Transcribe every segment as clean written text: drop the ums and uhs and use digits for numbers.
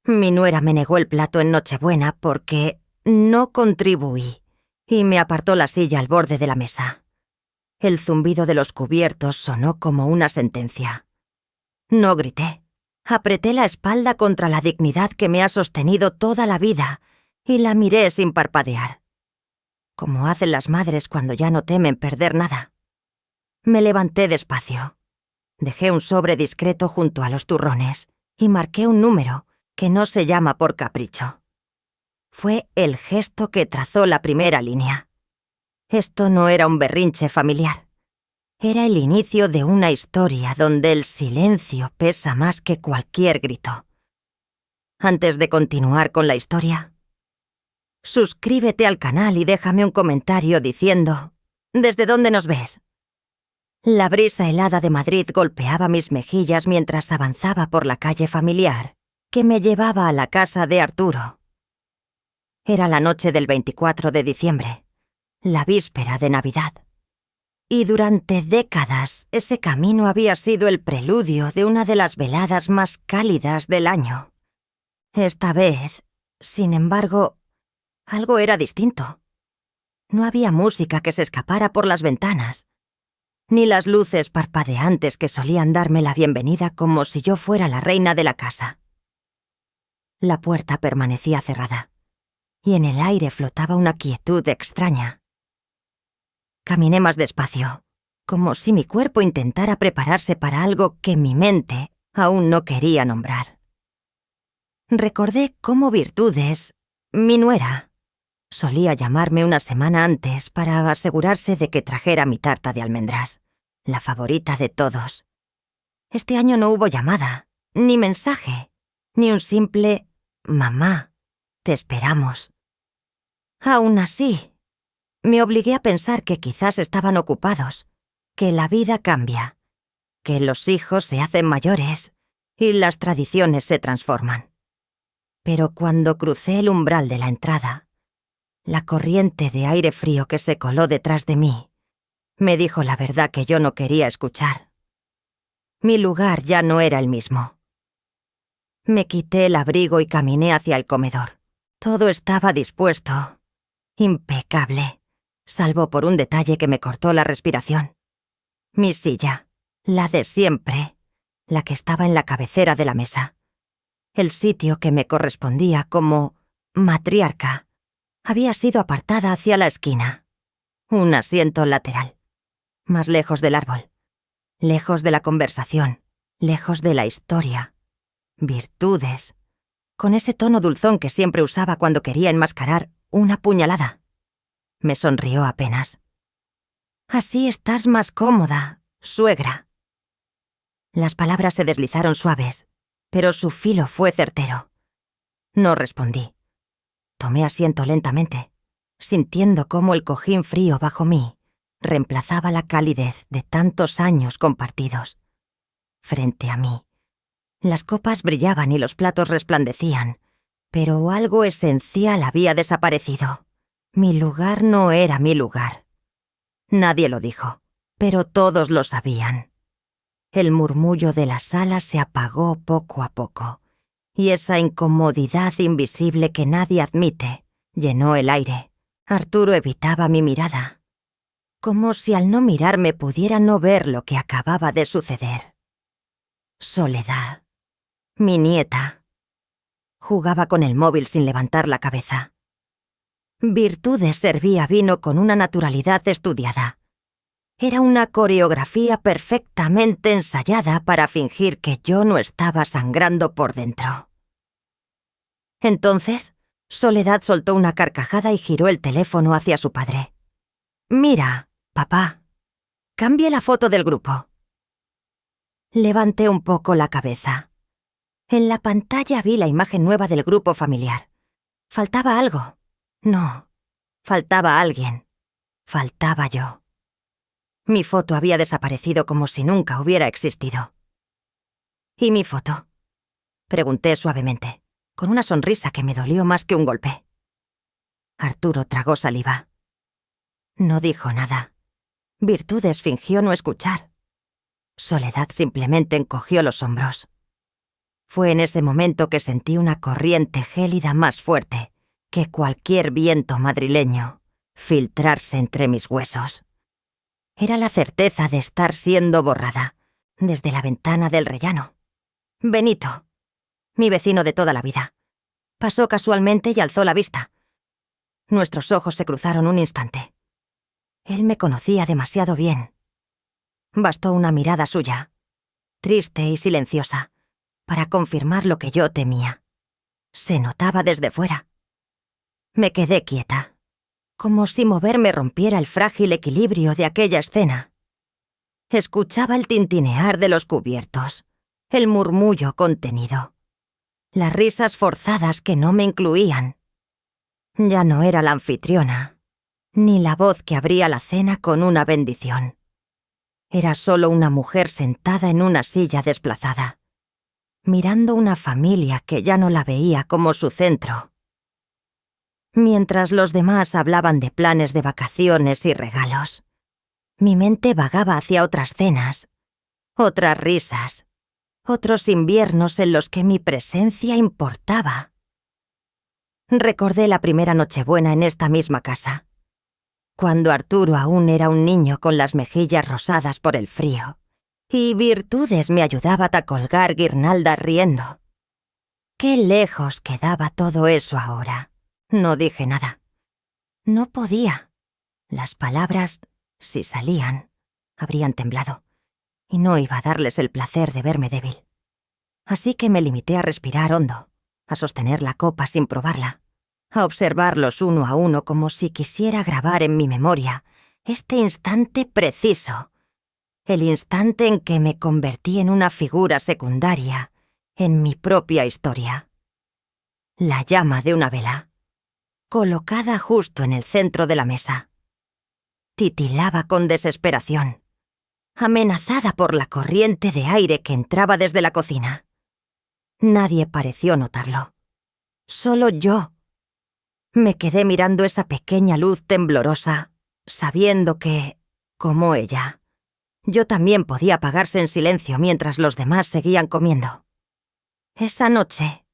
Mi nuera me negó el plato en Nochebuena porque no contribuí y me apartó la silla al borde de la mesa. El zumbido de los cubiertos sonó como una sentencia. No grité. Apreté la espalda contra la dignidad que me ha sostenido toda la vida y la miré sin parpadear, como hacen las madres cuando ya no temen perder nada. Me levanté despacio. Dejé un sobre discreto junto a los turrones y marqué un número que no se llama por capricho. Fue el gesto que trazó la primera línea. Esto no era un berrinche familiar. Era el inicio de una historia donde el silencio pesa más que cualquier grito. Antes de continuar con la historia, suscríbete al canal y déjame un comentario diciendo ¿desde dónde nos ves? La brisa helada de Madrid golpeaba mis mejillas mientras avanzaba por la calle familiar que me llevaba a la casa de Arturo. Era la noche del 24 de diciembre, la víspera de Navidad. Y durante décadas ese camino había sido el preludio de una de las veladas más cálidas del año. Esta vez, sin embargo, algo era distinto. No había música que se escapara por las ventanas, ni las luces parpadeantes que solían darme la bienvenida como si yo fuera la reina de la casa. La puerta permanecía cerrada, y en el aire flotaba una quietud extraña. Caminé más despacio, como si mi cuerpo intentara prepararse para algo que mi mente aún no quería nombrar. Recordé cómo Virtudes, mi nuera, solía llamarme una semana antes para asegurarse de que trajera mi tarta de almendras, la favorita de todos. Este año no hubo llamada, ni mensaje, ni un simple «Mamá, te esperamos». Aún así, me obligué a pensar que quizás estaban ocupados, que la vida cambia, que los hijos se hacen mayores y las tradiciones se transforman. Pero cuando crucé el umbral de la entrada, la corriente de aire frío que se coló detrás de mí me dijo la verdad que yo no quería escuchar. Mi lugar ya no era el mismo. Me quité el abrigo y caminé hacia el comedor. Todo estaba dispuesto, impecable, salvo por un detalle que me cortó la respiración. Mi silla, la de siempre, la que estaba en la cabecera de la mesa. El sitio que me correspondía como matriarca había sido apartada hacia la esquina. Un asiento lateral, más lejos del árbol, lejos de la conversación, lejos de la historia. Virtudes, con ese tono dulzón que siempre usaba cuando quería enmascarar una puñalada. Me sonrió apenas. «Así estás más cómoda, suegra». Las palabras se deslizaron suaves, pero su filo fue certero. No respondí. Tomé asiento lentamente, sintiendo cómo el cojín frío bajo mí reemplazaba la calidez de tantos años compartidos. Frente a mí, las copas brillaban y los platos resplandecían, pero algo esencial había desaparecido. Mi lugar no era mi lugar. Nadie lo dijo, pero todos lo sabían. El murmullo de la sala se apagó poco a poco, y esa incomodidad invisible que nadie admite llenó el aire. Arturo evitaba mi mirada, como si al no mirarme pudiera no ver lo que acababa de suceder. Soledad, mi nieta, jugaba con el móvil sin levantar la cabeza. Virtudes servía vino con una naturalidad estudiada. Era una coreografía perfectamente ensayada para fingir que yo no estaba sangrando por dentro. Entonces, Soledad soltó una carcajada y giró el teléfono hacia su padre. «Mira, papá, cambie la foto del grupo». Levanté un poco la cabeza. En la pantalla vi la imagen nueva del grupo familiar. Faltaba algo. No, faltaba alguien. Faltaba yo. Mi foto había desaparecido como si nunca hubiera existido. «¿Y mi foto?», pregunté suavemente, con una sonrisa que me dolió más que un golpe. Arturo tragó saliva. No dijo nada. Virtudes fingió no escuchar. Soledad simplemente encogió los hombros. Fue en ese momento que sentí una corriente gélida más fuerte que cualquier viento madrileño filtrarse entre mis huesos. Era la certeza de estar siendo borrada desde la ventana del rellano. Benito, mi vecino de toda la vida, pasó casualmente y alzó la vista. Nuestros ojos se cruzaron un instante. Él me conocía demasiado bien. Bastó una mirada suya, triste y silenciosa, para confirmar lo que yo temía. Se notaba desde fuera. Me quedé quieta, como si moverme rompiera el frágil equilibrio de aquella escena. Escuchaba el tintinear de los cubiertos, el murmullo contenido, las risas forzadas que no me incluían. Ya no era la anfitriona, ni la voz que abría la cena con una bendición. Era solo una mujer sentada en una silla desplazada, mirando una familia que ya no la veía como su centro. Mientras los demás hablaban de planes de vacaciones y regalos, mi mente vagaba hacia otras cenas, otras risas, otros inviernos en los que mi presencia importaba. Recordé la primera Nochebuena en esta misma casa, cuando Arturo aún era un niño con las mejillas rosadas por el frío, y Virtudes me ayudaba a colgar guirnaldas riendo. Qué lejos quedaba todo eso ahora. No dije nada. No podía. Las palabras, si salían, habrían temblado, y no iba a darles el placer de verme débil. Así que me limité a respirar hondo, a sostener la copa sin probarla, a observarlos uno a uno como si quisiera grabar en mi memoria este instante preciso, el instante en que me convertí en una figura secundaria en mi propia historia. La llama de una vela, colocada justo en el centro de la mesa. Titilaba con desesperación, amenazada por la corriente de aire que entraba desde la cocina. Nadie pareció notarlo. Solo yo. Me quedé mirando esa pequeña luz temblorosa, sabiendo que, como ella, yo también podía apagarse en silencio mientras los demás seguían comiendo. Esa noche,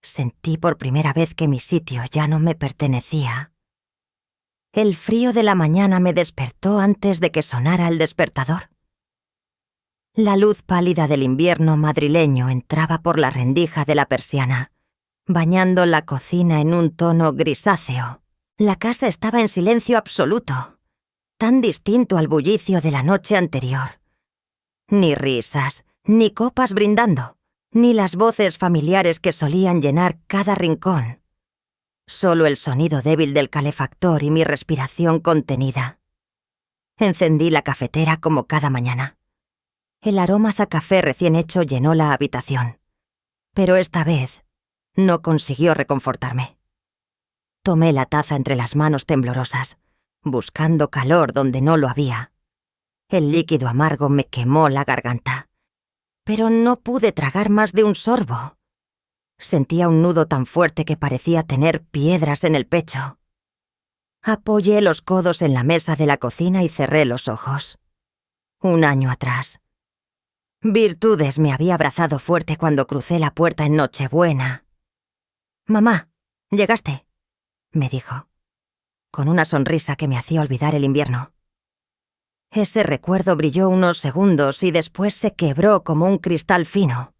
sentí por primera vez que mi sitio ya no me pertenecía. El frío de la mañana me despertó antes de que sonara el despertador. La luz pálida del invierno madrileño entraba por la rendija de la persiana, bañando la cocina en un tono grisáceo. La casa estaba en silencio absoluto, tan distinto al bullicio de la noche anterior. Ni risas, ni copas brindando, ni las voces familiares que solían llenar cada rincón. Solo el sonido débil del calefactor y mi respiración contenida. Encendí la cafetera como cada mañana. El aroma a café recién hecho llenó la habitación, pero esta vez no consiguió reconfortarme. Tomé la taza entre las manos temblorosas, buscando calor donde no lo había. El líquido amargo me quemó la garganta, pero no pude tragar más de un sorbo. Sentía un nudo tan fuerte que parecía tener piedras en el pecho. Apoyé los codos en la mesa de la cocina y cerré los ojos. Un año atrás. Virtudes me había abrazado fuerte cuando crucé la puerta en Nochebuena. «Mamá, llegaste», me dijo, con una sonrisa que me hacía olvidar el invierno. Ese recuerdo brilló unos segundos y después se quebró como un cristal fino.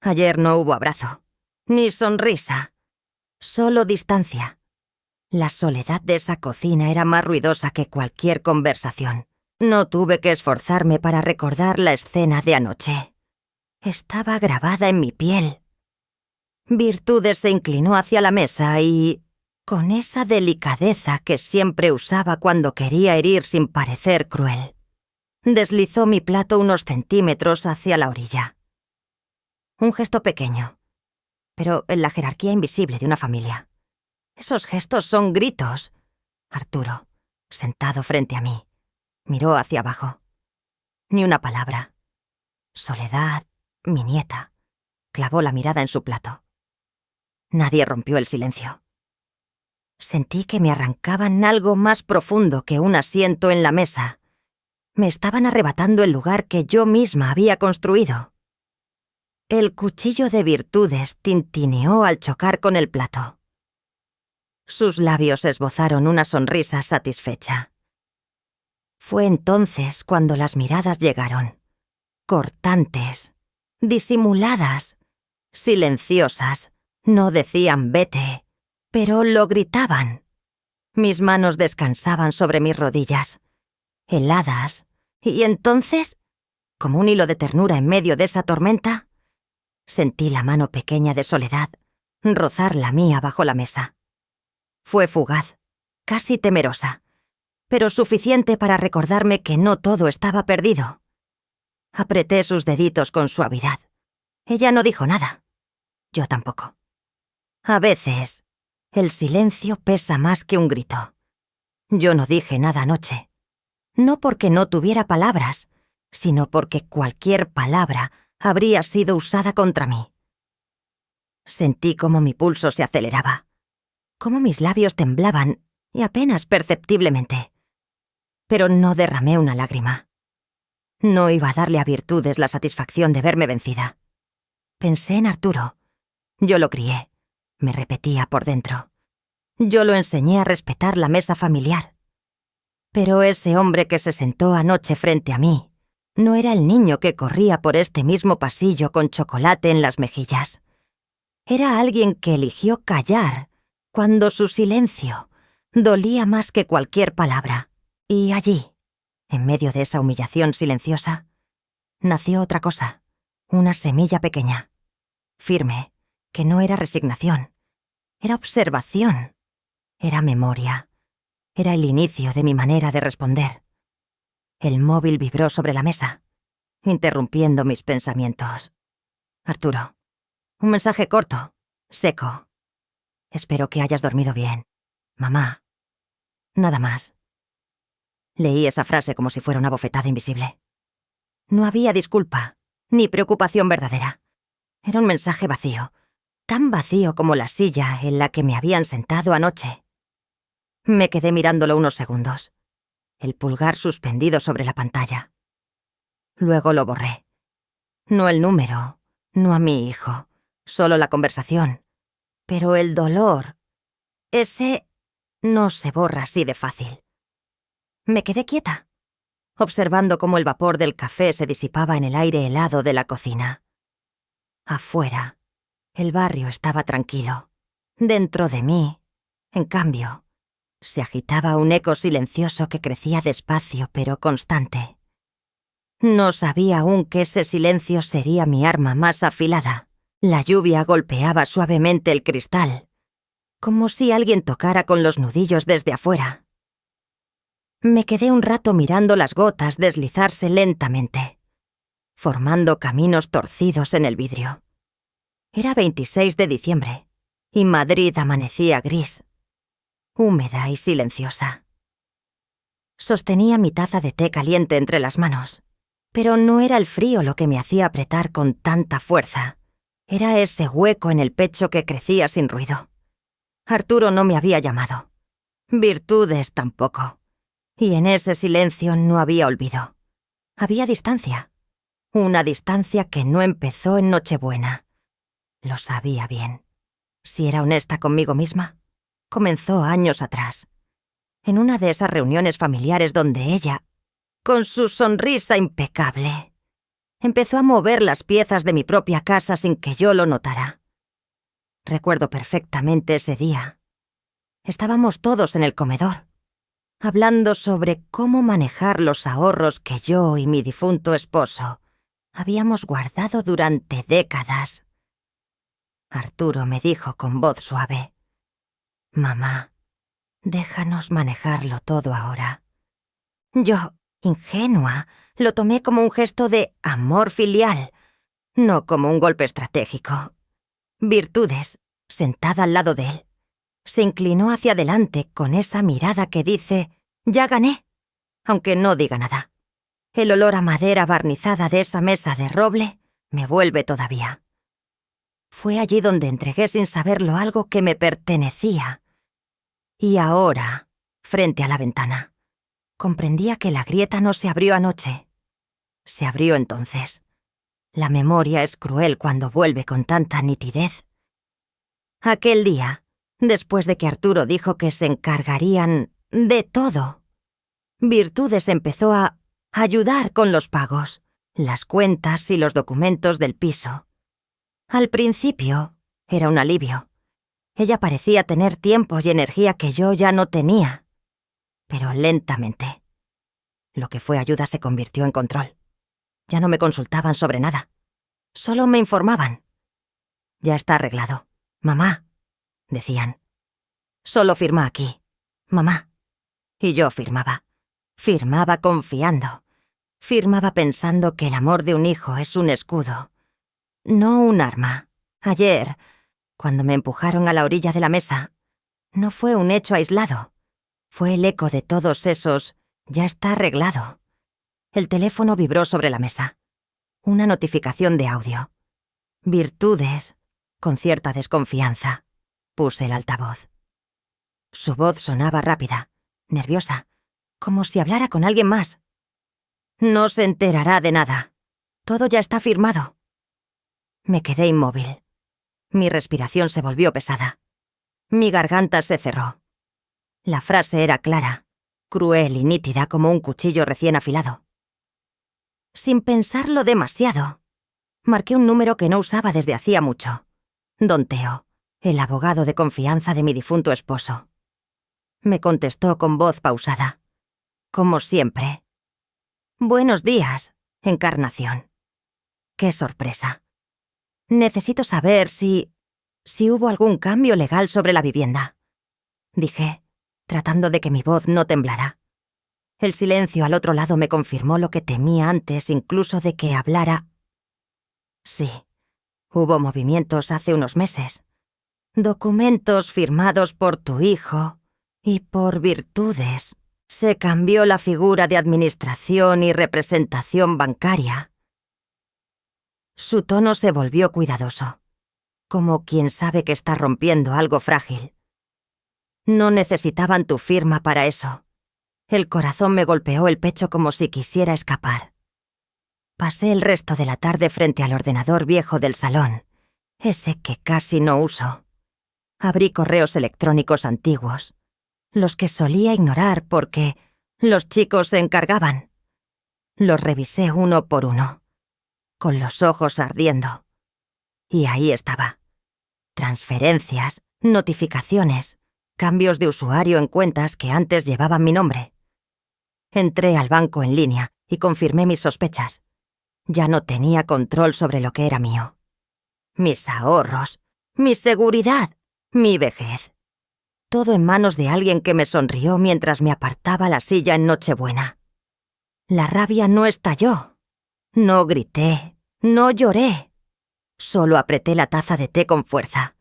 Ayer no hubo abrazo, ni sonrisa, solo distancia. La soledad de esa cocina era más ruidosa que cualquier conversación. No tuve que esforzarme para recordar la escena de anoche. Estaba grabada en mi piel. Virtudes se inclinó hacia la mesa y, con esa delicadeza que siempre usaba cuando quería herir sin parecer cruel, deslizó mi plato unos centímetros hacia la orilla. Un gesto pequeño, pero en la jerarquía invisible de una familia. Esos gestos son gritos. Arturo, sentado frente a mí, miró hacia abajo. Ni una palabra. Soledad, mi nieta, clavó la mirada en su plato. Nadie rompió el silencio. Sentí que me arrancaban algo más profundo que un asiento en la mesa. Me estaban arrebatando el lugar que yo misma había construido. El cuchillo de Virtudes tintineó al chocar con el plato. Sus labios esbozaron una sonrisa satisfecha. Fue entonces cuando las miradas llegaron, cortantes, disimuladas, silenciosas. No decían vete, pero lo gritaban. Mis manos descansaban sobre mis rodillas, heladas, y entonces, como un hilo de ternura en medio de esa tormenta, sentí la mano pequeña de Soledad rozar la mía bajo la mesa. Fue fugaz, casi temerosa, pero suficiente para recordarme que no todo estaba perdido. Apreté sus deditos con suavidad. Ella no dijo nada. Yo tampoco. A veces, el silencio pesa más que un grito. Yo no dije nada anoche. No porque no tuviera palabras, sino porque cualquier palabra habría sido usada contra mí. Sentí cómo mi pulso se aceleraba, cómo mis labios temblaban, y apenas perceptiblemente. Pero no derramé una lágrima. No iba a darle a Virtudes la satisfacción de verme vencida. Pensé en Arturo. Yo lo crié. Me repetía por dentro. Yo lo enseñé a respetar la mesa familiar. Pero ese hombre que se sentó anoche frente a mí no era el niño que corría por este mismo pasillo con chocolate en las mejillas. Era alguien que eligió callar cuando su silencio dolía más que cualquier palabra. Y allí, en medio de esa humillación silenciosa, nació otra cosa, una semilla pequeña, firme, que no era resignación, era observación, era memoria, era el inicio de mi manera de responder. El móvil vibró sobre la mesa, interrumpiendo mis pensamientos. Arturo, un mensaje corto, seco. Espero que hayas dormido bien. Mamá. Nada más. Leí esa frase como si fuera una bofetada invisible. No había disculpa, ni preocupación verdadera. Era un mensaje vacío, tan vacío como la silla en la que me habían sentado anoche. Me quedé mirándolo unos segundos, el pulgar suspendido sobre la pantalla. Luego lo borré. No el número, no a mi hijo, solo la conversación. Pero el dolor, ese no se borra así de fácil. Me quedé quieta, observando cómo el vapor del café se disipaba en el aire helado de la cocina. Afuera, el barrio estaba tranquilo. Dentro de mí, en cambio, se agitaba un eco silencioso que crecía despacio pero constante. No sabía aún que ese silencio sería mi arma más afilada. La lluvia golpeaba suavemente el cristal, como si alguien tocara con los nudillos desde afuera. Me quedé un rato mirando las gotas deslizarse lentamente, formando caminos torcidos en el vidrio. Era 26 de diciembre, y Madrid amanecía gris, húmeda y silenciosa. Sostenía mi taza de té caliente entre las manos, pero no era el frío lo que me hacía apretar con tanta fuerza. Era ese hueco en el pecho que crecía sin ruido. Arturo no me había llamado. Virtudes tampoco. Y en ese silencio no había olvido. Había distancia. Una distancia que no empezó en Nochebuena. Lo sabía bien. Si era honesta conmigo misma, comenzó años atrás. En una de esas reuniones familiares donde ella, con su sonrisa impecable, empezó a mover las piezas de mi propia casa sin que yo lo notara. Recuerdo perfectamente ese día. Estábamos todos en el comedor, hablando sobre cómo manejar los ahorros que yo y mi difunto esposo habíamos guardado durante décadas. Arturo me dijo con voz suave: «Mamá, déjanos manejarlo todo ahora». Yo, ingenua, lo tomé como un gesto de amor filial, no como un golpe estratégico. Virtudes, sentada al lado de él, se inclinó hacia adelante con esa mirada que dice: «Ya gané», aunque no diga nada. El olor a madera barnizada de esa mesa de roble me vuelve todavía. Fue allí donde entregué sin saberlo algo que me pertenecía. Y ahora, frente a la ventana, comprendía que la grieta no se abrió anoche. Se abrió entonces. La memoria es cruel cuando vuelve con tanta nitidez. Aquel día, después de que Arturo dijo que se encargarían de todo, Virtudes empezó a ayudar con los pagos, las cuentas y los documentos del piso. Al principio, era un alivio. Ella parecía tener tiempo y energía que yo ya no tenía. Pero lentamente, lo que fue ayuda se convirtió en control. Ya no me consultaban sobre nada. Solo me informaban. Ya está arreglado. Mamá, decían. Solo firma aquí. Mamá. Y yo firmaba. Firmaba confiando. Firmaba pensando que el amor de un hijo es un escudo, no un arma. Ayer, cuando me empujaron a la orilla de la mesa, no fue un hecho aislado. Fue el eco de todos esos «ya está arreglado». El teléfono vibró sobre la mesa. Una notificación de audio. Virtudes, con cierta desconfianza. Puse el altavoz. Su voz sonaba rápida, nerviosa, como si hablara con alguien más. No se enterará de nada. Todo ya está firmado. Me quedé inmóvil. Mi respiración se volvió pesada. Mi garganta se cerró. La frase era clara, cruel y nítida como un cuchillo recién afilado. Sin pensarlo demasiado, marqué un número que no usaba desde hacía mucho. Don Teo, el abogado de confianza de mi difunto esposo. Me contestó con voz pausada. Como siempre. Buenos días, Encarnación. Qué sorpresa. Necesito saber si hubo algún cambio legal sobre la vivienda. Dije, tratando de que mi voz no temblara. El silencio al otro lado me confirmó lo que temía antes incluso de que hablara. Sí, hubo movimientos hace unos meses. Documentos firmados por tu hijo y por Virtudes. Se cambió la figura de administración y representación bancaria. Su tono se volvió cuidadoso, como quien sabe que está rompiendo algo frágil. No necesitaban tu firma para eso. El corazón me golpeó el pecho como si quisiera escapar. Pasé el resto de la tarde frente al ordenador viejo del salón, ese que casi no uso. Abrí correos electrónicos antiguos, los que solía ignorar porque los chicos se encargaban. Los revisé uno por uno, con los ojos ardiendo. Y ahí estaba. Transferencias, notificaciones, cambios de usuario en cuentas que antes llevaban mi nombre. Entré al banco en línea y confirmé mis sospechas. Ya no tenía control sobre lo que era mío. Mis ahorros, mi seguridad, mi vejez. Todo en manos de alguien que me sonrió mientras me apartaba la silla en Nochebuena. La rabia no estalló. No grité, no lloré. Solo apreté la taza de té con fuerza.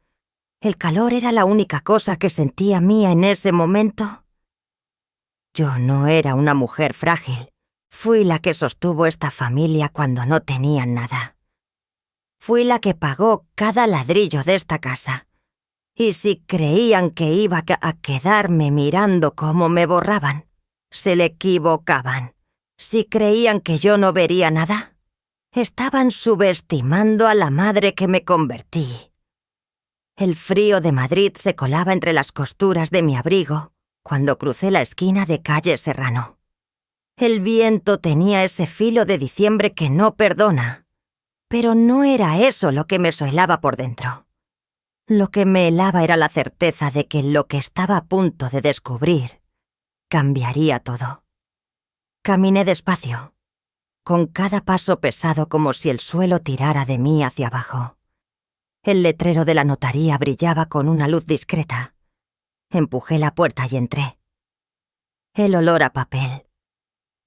El calor era la única cosa que sentía mía en ese momento. Yo no era una mujer frágil. Fui la que sostuvo esta familia cuando no tenían nada. Fui la que pagó cada ladrillo de esta casa. Y si creían que iba a quedarme mirando cómo me borraban, se le equivocaban. Si creían que yo no vería nada, estaban subestimando a la madre que me convertí. El frío de Madrid se colaba entre las costuras de mi abrigo cuando crucé la esquina de calle Serrano. El viento tenía ese filo de diciembre que no perdona, pero no era eso lo que me soelaba por dentro. Lo que me helaba era la certeza de que lo que estaba a punto de descubrir cambiaría todo. Caminé despacio, con cada paso pesado como si el suelo tirara de mí hacia abajo. El letrero de la notaría brillaba con una luz discreta. Empujé la puerta y entré. El olor a papel,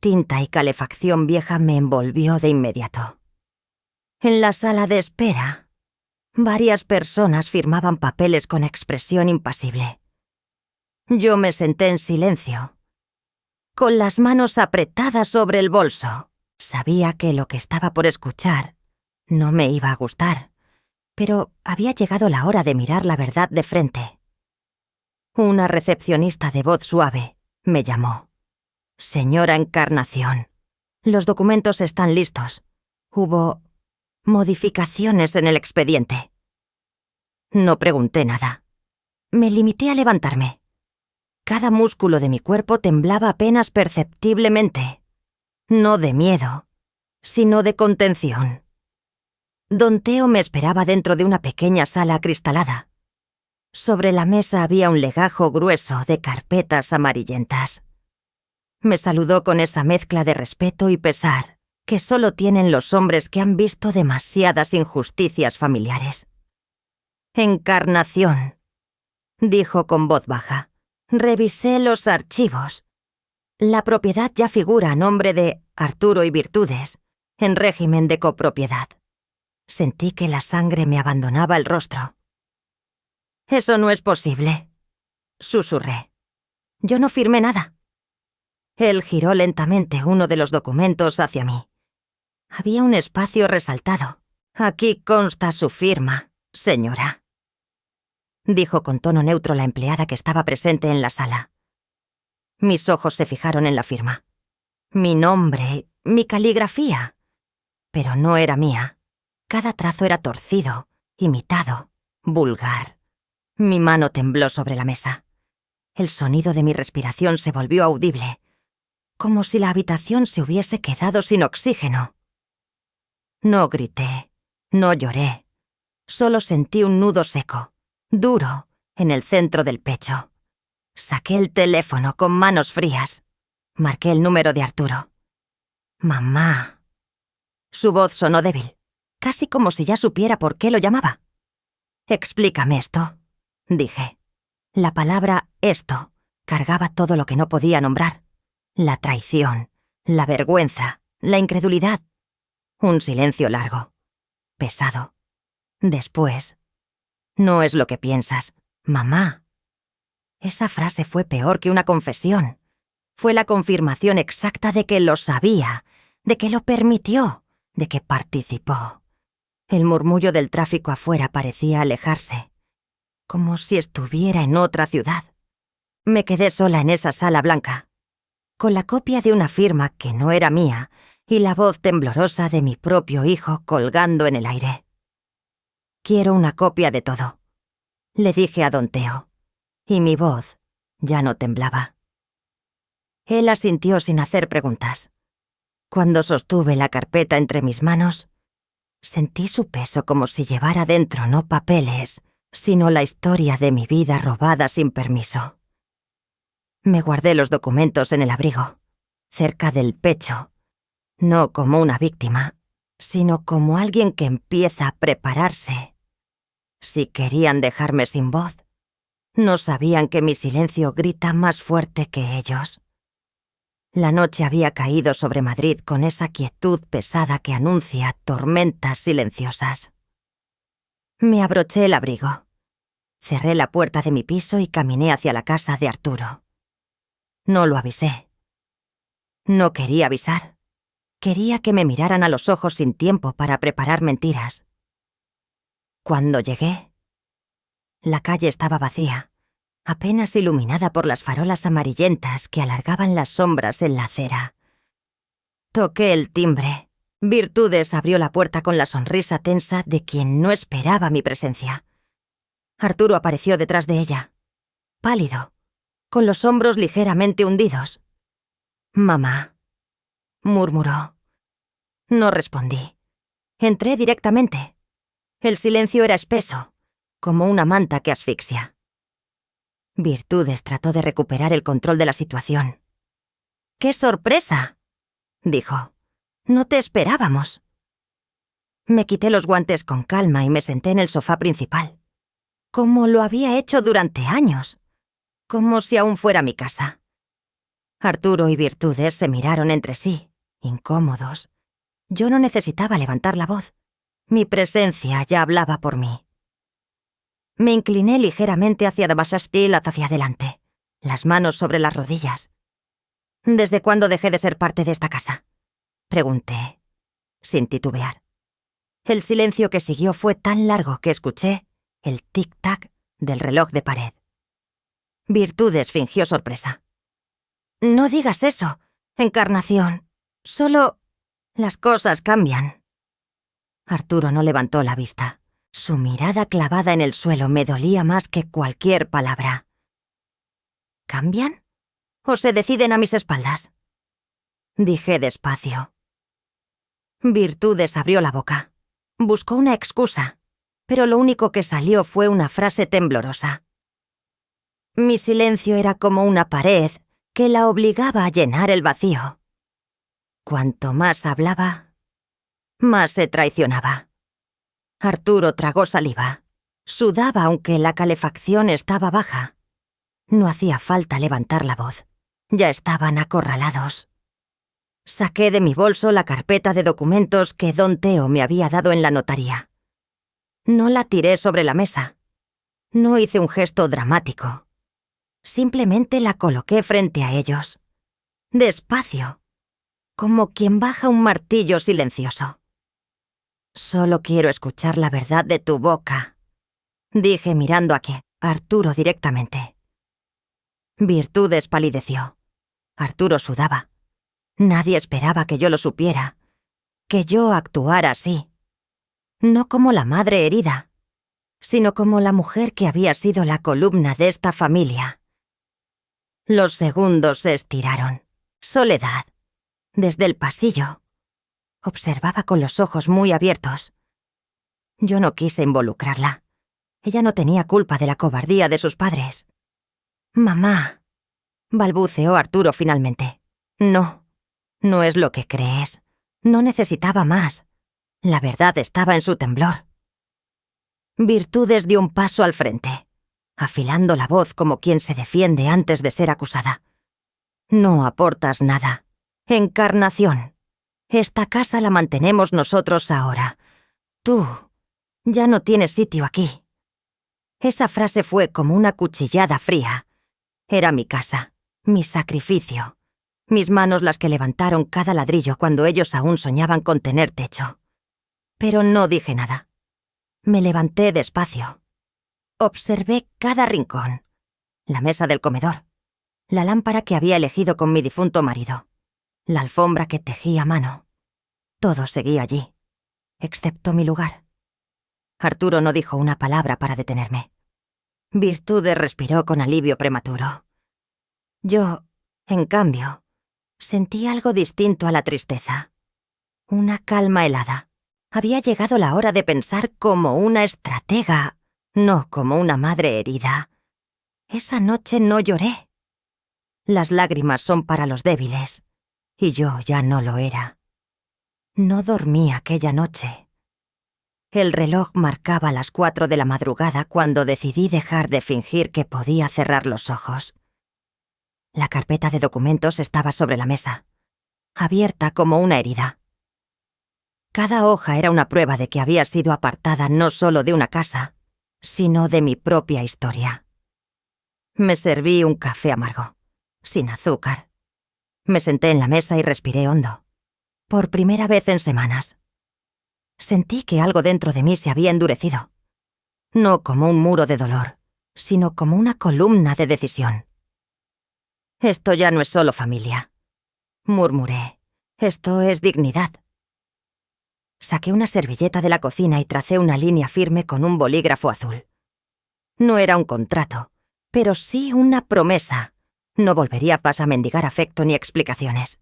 tinta y calefacción vieja me envolvió de inmediato. En la sala de espera, varias personas firmaban papeles con expresión impasible. Yo me senté en silencio, con las manos apretadas sobre el bolso. Sabía que lo que estaba por escuchar no me iba a gustar, pero había llegado la hora de mirar la verdad de frente. Una recepcionista de voz suave me llamó. Señora Encarnación, los documentos están listos. Hubo modificaciones en el expediente. No pregunté nada. Me limité a levantarme. Cada músculo de mi cuerpo temblaba apenas perceptiblemente. No de miedo, sino de contención. Don Teo me esperaba dentro de una pequeña sala acristalada. Sobre la mesa había un legajo grueso de carpetas amarillentas. Me saludó con esa mezcla de respeto y pesar que solo tienen los hombres que han visto demasiadas injusticias familiares. Encarnación, dijo con voz baja. Revisé los archivos. La propiedad ya figura a nombre de Arturo y Virtudes, en régimen de copropiedad. Sentí que la sangre me abandonaba el rostro. «Eso no es posible», susurré. «Yo no firmé nada». Él giró lentamente uno de los documentos hacia mí. Había un espacio resaltado. «Aquí consta su firma, señora», dijo con tono neutro la empleada que estaba presente en la sala. Mis ojos se fijaron en la firma. Mi nombre, mi caligrafía. Pero no era mía. Cada trazo era torcido, imitado, vulgar. Mi mano tembló sobre la mesa. El sonido de mi respiración se volvió audible, como si la habitación se hubiese quedado sin oxígeno. No grité, no lloré. Solo sentí un nudo seco, duro, en el centro del pecho. Saqué el teléfono con manos frías. Marqué el número de Arturo. «Mamá». Su voz sonó débil, casi como si ya supiera por qué lo llamaba. «Explícame esto», dije. La palabra «esto» cargaba todo lo que no podía nombrar. La traición, la vergüenza, la incredulidad. Un silencio largo, pesado. Después: «No es lo que piensas, mamá». Esa frase fue peor que una confesión. Fue la confirmación exacta de que lo sabía, de que lo permitió, de que participó. El murmullo del tráfico afuera parecía alejarse, como si estuviera en otra ciudad. Me quedé sola en esa sala blanca, con la copia de una firma que no era mía y la voz temblorosa de mi propio hijo colgando en el aire. «Quiero una copia de todo», le dije a don Teo, y mi voz ya no temblaba. Él asintió sin hacer preguntas. Cuando sostuve la carpeta entre mis manos, sentí su peso como si llevara dentro no papeles, sino la historia de mi vida robada sin permiso. Me guardé los documentos en el abrigo, cerca del pecho, no como una víctima, sino como alguien que empieza a prepararse. Si querían dejarme sin voz, no sabían que mi silencio grita más fuerte que ellos. La noche había caído sobre Madrid con esa quietud pesada que anuncia tormentas silenciosas. Me abroché el abrigo. Cerré la puerta de mi piso y caminé hacia la casa de Arturo. No lo avisé. No quería avisar. Quería que me miraran a los ojos sin tiempo para preparar mentiras. Cuando llegué, la calle estaba vacía, apenas iluminada por las farolas amarillentas que alargaban las sombras en la acera. Toqué el timbre. Virtudes abrió la puerta con la sonrisa tensa de quien no esperaba mi presencia. Arturo apareció detrás de ella, pálido, con los hombros ligeramente hundidos. «Mamá», murmuró. No respondí. Entré directamente. El silencio era espeso, como una manta que asfixia. Virtudes trató de recuperar el control de la situación. «¡Qué sorpresa!», dijo. «No te esperábamos». Me quité los guantes con calma y me senté en el sofá principal, como lo había hecho durante años, como si aún fuera mi casa. Arturo y Virtudes se miraron entre sí, incómodos. Yo no necesitaba levantar la voz. Mi presencia ya hablaba por mí. Me incliné ligeramente hacia Dabashashtil hacia adelante, las manos sobre las rodillas. «¿Desde cuándo dejé de ser parte de esta casa?», pregunté, sin titubear. El silencio que siguió fue tan largo que escuché el tic-tac del reloj de pared. Virtudes fingió sorpresa. «No digas eso, Encarnación. Solo las cosas cambian». Arturo no levantó la vista. Su mirada clavada en el suelo me dolía más que cualquier palabra. ¿Cambian? ¿O se deciden a mis espaldas? Dije despacio. Virtudes abrió la boca. Buscó una excusa, pero lo único que salió fue una frase temblorosa. Mi silencio era como una pared que la obligaba a llenar el vacío. Cuanto más hablaba, más se traicionaba. Arturo tragó saliva. Sudaba aunque la calefacción estaba baja. No hacía falta levantar la voz. Ya estaban acorralados. Saqué de mi bolso la carpeta de documentos que don Teo me había dado en la notaría. No la tiré sobre la mesa. No hice un gesto dramático. Simplemente la coloqué frente a ellos. Despacio, como quien baja un martillo silencioso. Solo quiero escuchar la verdad de tu boca, dije mirando a Arturo directamente. Virtudes palideció. Arturo sudaba. Nadie esperaba que yo lo supiera, que yo actuara así. No como la madre herida, sino como la mujer que había sido la columna de esta familia. Los segundos se estiraron. Soledad, desde el pasillo, observaba con los ojos muy abiertos. Yo no quise involucrarla. Ella no tenía culpa de la cobardía de sus padres. «Mamá», balbuceó Arturo finalmente. «No, no es lo que crees. No necesitaba más. La verdad estaba en su temblor». Virtudes dio un paso al frente, afilando la voz como quien se defiende antes de ser acusada. «No aportas nada. Encarnación. Esta casa la mantenemos nosotros ahora. Tú ya no tienes sitio aquí». Esa frase fue como una cuchillada fría. Era mi casa, mi sacrificio, mis manos las que levantaron cada ladrillo cuando ellos aún soñaban con tener techo. Pero no dije nada. Me levanté despacio. Observé cada rincón. La mesa del comedor, la lámpara que había elegido con mi difunto marido, la alfombra que tejí a mano. Todo seguía allí, excepto mi lugar. Arturo no dijo una palabra para detenerme. Virtudes respiró con alivio prematuro. Yo, en cambio, sentí algo distinto a la tristeza. Una calma helada. Había llegado la hora de pensar como una estratega, no como una madre herida. Esa noche no lloré. Las lágrimas son para los débiles, y yo ya no lo era. No dormí aquella noche. El reloj marcaba las 4 de la madrugada cuando decidí dejar de fingir que podía cerrar los ojos. La carpeta de documentos estaba sobre la mesa, abierta como una herida. Cada hoja era una prueba de que había sido apartada no solo de una casa, sino de mi propia historia. Me serví un café amargo, sin azúcar. Me senté en la mesa y respiré hondo. Por primera vez en semanas. Sentí que algo dentro de mí se había endurecido. No como un muro de dolor, sino como una columna de decisión. «Esto ya no es solo familia», murmuré. «Esto es dignidad». Saqué una servilleta de la cocina y tracé una línea firme con un bolígrafo azul. No era un contrato, pero sí una promesa. No volvería a mendigar afecto ni explicaciones.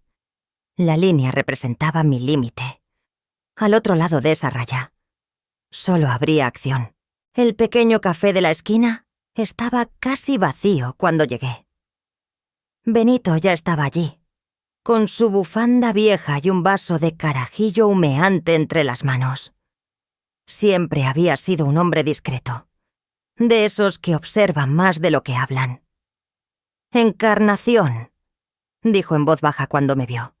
La línea representaba mi límite. Al otro lado de esa raya, solo habría acción. El pequeño café de la esquina estaba casi vacío cuando llegué. Benito ya estaba allí, con su bufanda vieja y un vaso de carajillo humeante entre las manos. Siempre había sido un hombre discreto, de esos que observan más de lo que hablan. «Encarnación», dijo en voz baja cuando me vio.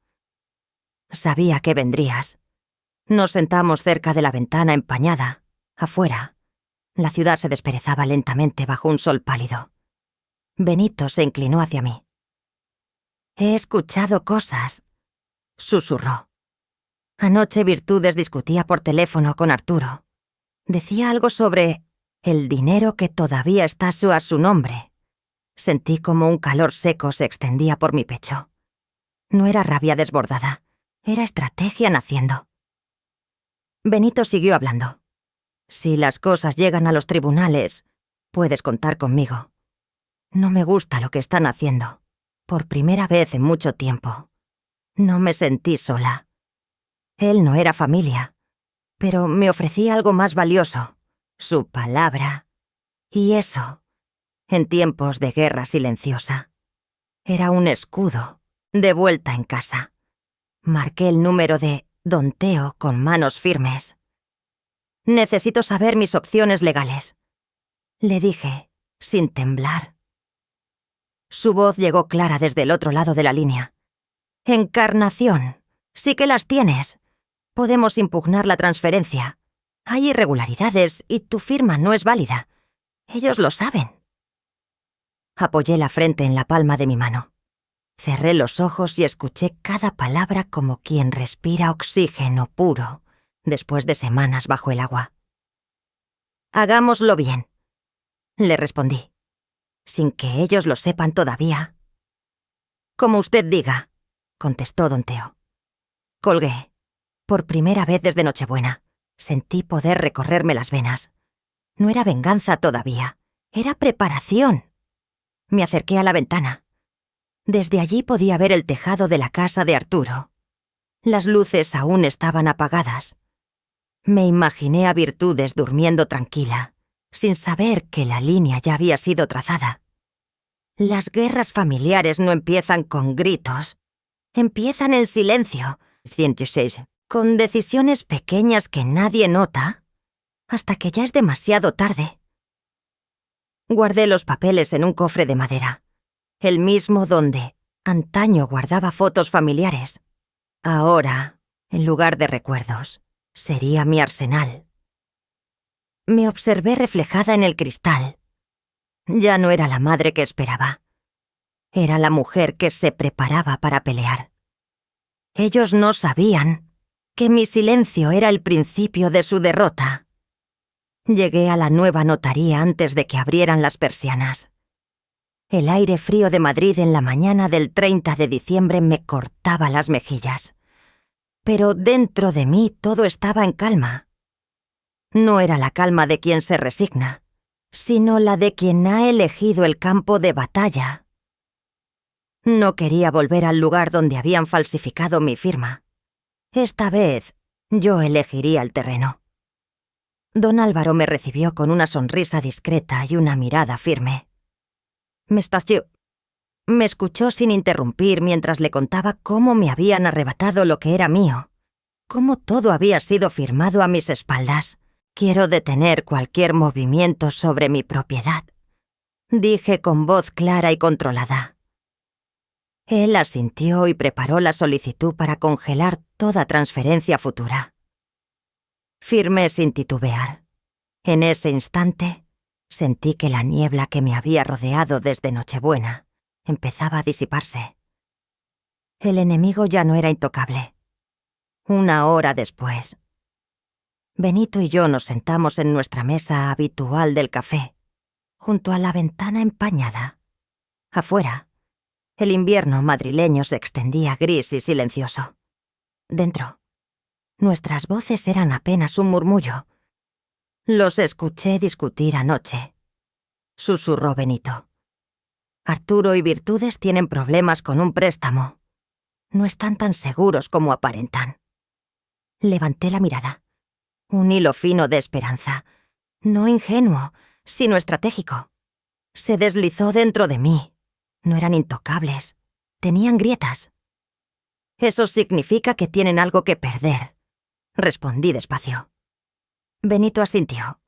«Sabía que vendrías». Nos sentamos cerca de la ventana empañada, afuera. La ciudad se desperezaba lentamente bajo un sol pálido. Benito se inclinó hacia mí. «He escuchado cosas», susurró. Anoche Virtudes discutía por teléfono con Arturo. Decía algo sobre el dinero que todavía está a su nombre. Sentí como un calor seco se extendía por mi pecho. No era rabia desbordada, era estrategia naciendo. Benito siguió hablando. Si las cosas llegan a los tribunales, puedes contar conmigo. No me gusta lo que están haciendo. Por primera vez en mucho tiempo. No me sentí sola. Él no era familia, pero me ofrecía algo más valioso, su palabra. Y eso, en tiempos de guerra silenciosa, era un escudo, de vuelta en casa. Marqué el número de Don Teo con manos firmes. Necesito saber mis opciones legales, le dije, sin temblar. Su voz llegó clara desde el otro lado de la línea. Encarnación, sí que las tienes. Podemos impugnar la transferencia. Hay irregularidades y tu firma no es válida. Ellos lo saben. Apoyé la frente en la palma de mi mano. Cerré los ojos y escuché cada palabra como quien respira oxígeno puro después de semanas bajo el agua. Hagámoslo bien, le respondí, sin que ellos lo sepan todavía. Como usted diga, contestó don Teo. Colgué. Por primera vez desde Nochebuena, sentí poder recorrerme las venas. No era venganza todavía, era preparación. Me acerqué a la ventana. Desde allí podía ver el tejado de la casa de Arturo. Las luces aún estaban apagadas. Me imaginé a Virtudes durmiendo tranquila, sin saber que la línea ya había sido trazada. Las guerras familiares no empiezan con gritos, empiezan en silencio, con decisiones pequeñas que nadie nota, hasta que ya es demasiado tarde. Guardé los papeles en un cofre de madera, el mismo donde antaño guardaba fotos familiares. Ahora, en lugar de recuerdos, sería mi arsenal. Me observé reflejada en el cristal. Ya no era la madre que esperaba. Era la mujer que se preparaba para pelear. Ellos no sabían que mi silencio era el principio de su derrota. Llegué a la nueva notaría antes de que abrieran las persianas. El aire frío de Madrid en la mañana del 30 de diciembre me cortaba las mejillas. Pero dentro de mí todo estaba en calma. No era la calma de quien se resigna, sino la de quien ha elegido el campo de batalla. No quería volver al lugar donde habían falsificado mi firma. Esta vez, yo elegiría el terreno. Don Álvaro me recibió con una sonrisa discreta y una mirada firme. Me escuchó sin interrumpir mientras le contaba cómo me habían arrebatado lo que era mío, cómo todo había sido firmado a mis espaldas. Quiero detener cualquier movimiento sobre mi propiedad, dije con voz clara y controlada. Él asintió y preparó la solicitud para congelar toda transferencia futura. Firmé sin titubear. En ese instante, sentí que la niebla que me había rodeado desde Nochebuena empezaba a disiparse. El enemigo ya no era intocable. Una hora después, Benito y yo nos sentamos en nuestra mesa habitual del café, junto a la ventana empañada. Afuera, el invierno madrileño se extendía gris y silencioso. Dentro, nuestras voces eran apenas un murmullo. Los escuché discutir anoche, susurró Benito. Arturo y Virtudes tienen problemas con un préstamo. No están tan seguros como aparentan. Levanté la mirada. Un hilo fino de esperanza, no ingenuo, sino estratégico. Se deslizó dentro de mí. No eran intocables, tenían grietas. Eso significa que tienen algo que perder, respondí despacio. Benito asintió.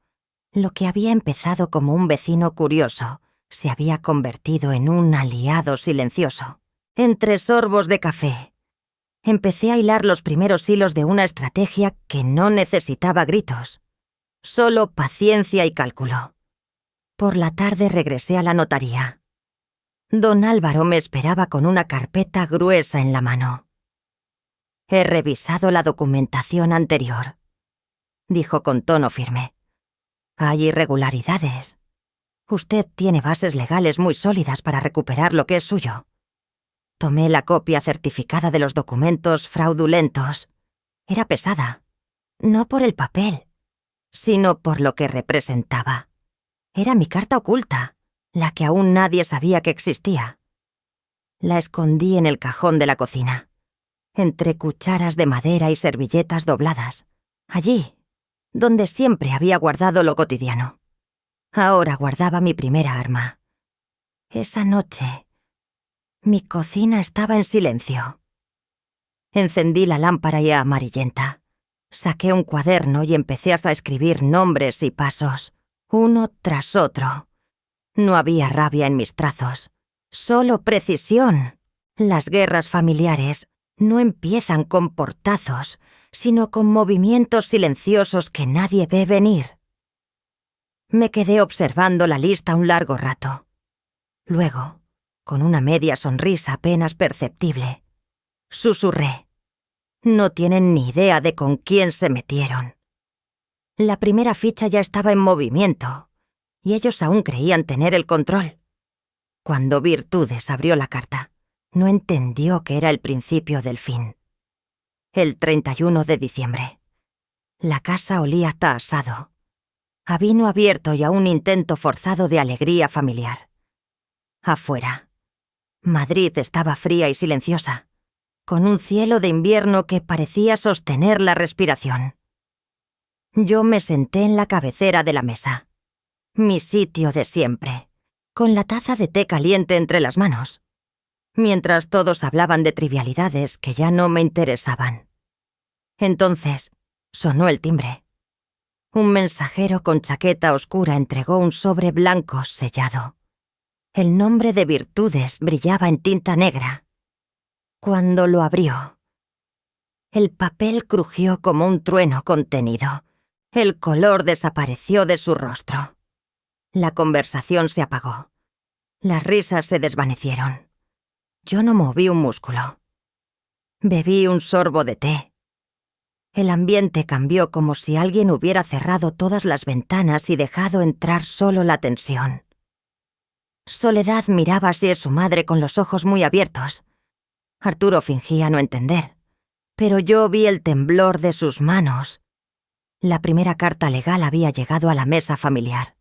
Lo que había empezado como un vecino curioso se había convertido en un aliado silencioso. Entre sorbos de café, empecé a hilar los primeros hilos de una estrategia que no necesitaba gritos, solo paciencia y cálculo. Por la tarde regresé a la notaría. Don Álvaro me esperaba con una carpeta gruesa en la mano. He revisado la documentación anterior, dijo con tono firme. Hay irregularidades. Usted tiene bases legales muy sólidas para recuperar lo que es suyo. Tomé la copia certificada de los documentos fraudulentos. Era pesada. no por el papel, sino por lo que representaba. Era mi carta oculta, la que aún nadie sabía que existía. La escondí en el cajón de la cocina, entre cucharas de madera y servilletas dobladas, allí, donde siempre había guardado lo cotidiano. Ahora guardaba mi primera arma. Esa noche, mi cocina estaba en silencio. Encendí la lámpara ya amarillenta. Saqué un cuaderno y empecé a escribir nombres y pasos, uno tras otro. No había rabia en mis trazos, solo precisión. Las guerras familiares no empiezan con portazos, sino con movimientos silenciosos que nadie ve venir. Me quedé observando la lista un largo rato. Luego, con una media sonrisa apenas perceptible, susurré: no tienen ni idea de con quién se metieron. La primera ficha ya estaba en movimiento, y ellos aún creían tener el control. Cuando Virtudes abrió la carta, no entendió que era el principio del fin. El 31 de diciembre. La casa olía a asado, a vino abierto y a un intento forzado de alegría familiar. Afuera, Madrid estaba fría y silenciosa, con un cielo de invierno que parecía sostener la respiración. Yo me senté en la cabecera de la mesa, mi sitio de siempre, con la taza de té caliente entre las manos, mientras todos hablaban de trivialidades que ya no me interesaban. Entonces sonó el timbre. Un mensajero con chaqueta oscura entregó un sobre blanco sellado. El nombre de Virtudes brillaba en tinta negra. Cuando lo abrió, el papel crujió como un trueno contenido. El color desapareció de su rostro. La conversación se apagó. Las risas se desvanecieron. Yo no moví un músculo. Bebí un sorbo de té. El ambiente cambió como si alguien hubiera cerrado todas las ventanas y dejado entrar solo la tensión. Soledad miraba así a su madre con los ojos muy abiertos. Arturo fingía no entender, pero yo vi el temblor de sus manos. La primera carta legal había llegado a la mesa familiar.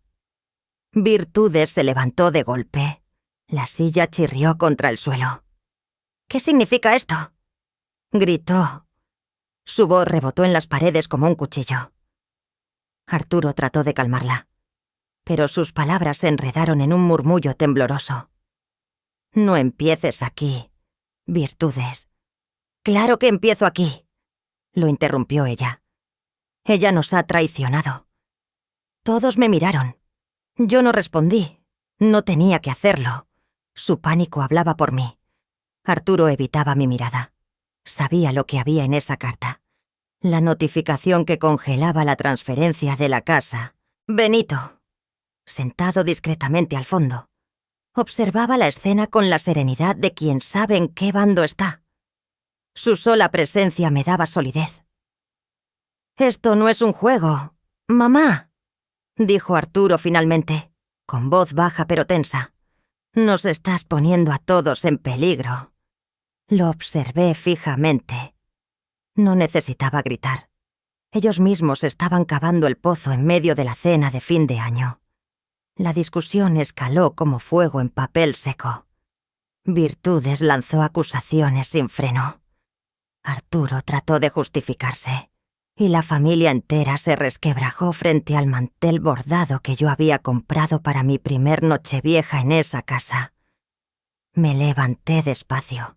Virtudes se levantó de golpe. La silla chirrió contra el suelo. «¿Qué significa esto?», gritó. Su voz rebotó en las paredes como un cuchillo. Arturo trató de calmarla, pero sus palabras se enredaron en un murmullo tembloroso. «No empieces aquí, Virtudes». «Claro que empiezo aquí», lo interrumpió ella. «Ella nos ha traicionado». Todos me miraron. Yo no respondí. No tenía que hacerlo. Su pánico hablaba por mí. Arturo evitaba mi mirada. Sabía lo que había en esa carta. La notificación que congelaba la transferencia de la casa. Benito, sentado discretamente al fondo, observaba la escena con la serenidad de quien sabe en qué bando está. Su sola presencia me daba solidez. «Esto no es un juego, mamá», dijo Arturo finalmente, con voz baja pero tensa. «Nos estás poniendo a todos en peligro». Lo observé fijamente. No necesitaba gritar. Ellos mismos estaban cavando el pozo en medio de la cena de fin de año. La discusión escaló como fuego en papel seco. Virtudes lanzó acusaciones sin freno. Arturo trató de justificarse, y la familia entera se resquebrajó frente al mantel bordado que yo había comprado para mi primer Nochevieja en esa casa. Me levanté despacio.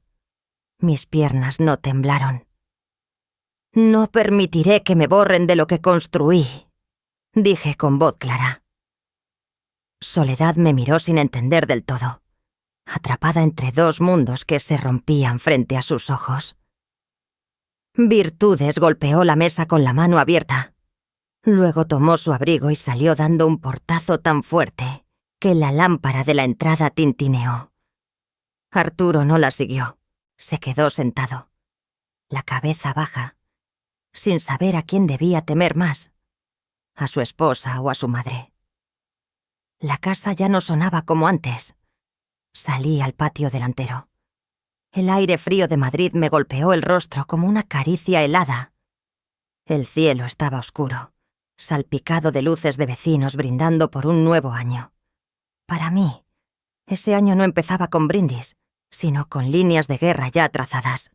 Mis piernas no temblaron. «No permitiré que me borren de lo que construí», dije con voz clara. Soledad me miró sin entender del todo, atrapada entre dos mundos que se rompían frente a sus ojos. Virtudes golpeó la mesa con la mano abierta. Luego tomó su abrigo y salió dando un portazo tan fuerte que la lámpara de la entrada tintineó. Arturo no la siguió. Se quedó sentado, la cabeza baja, sin saber a quién debía temer más, a su esposa o a su madre. La casa ya no sonaba como antes. Salí al patio delantero. El aire frío de Madrid me golpeó el rostro como una caricia helada. El cielo estaba oscuro, salpicado de luces de vecinos brindando por un nuevo año. Para mí, ese año no empezaba con brindis, sino con líneas de guerra ya trazadas.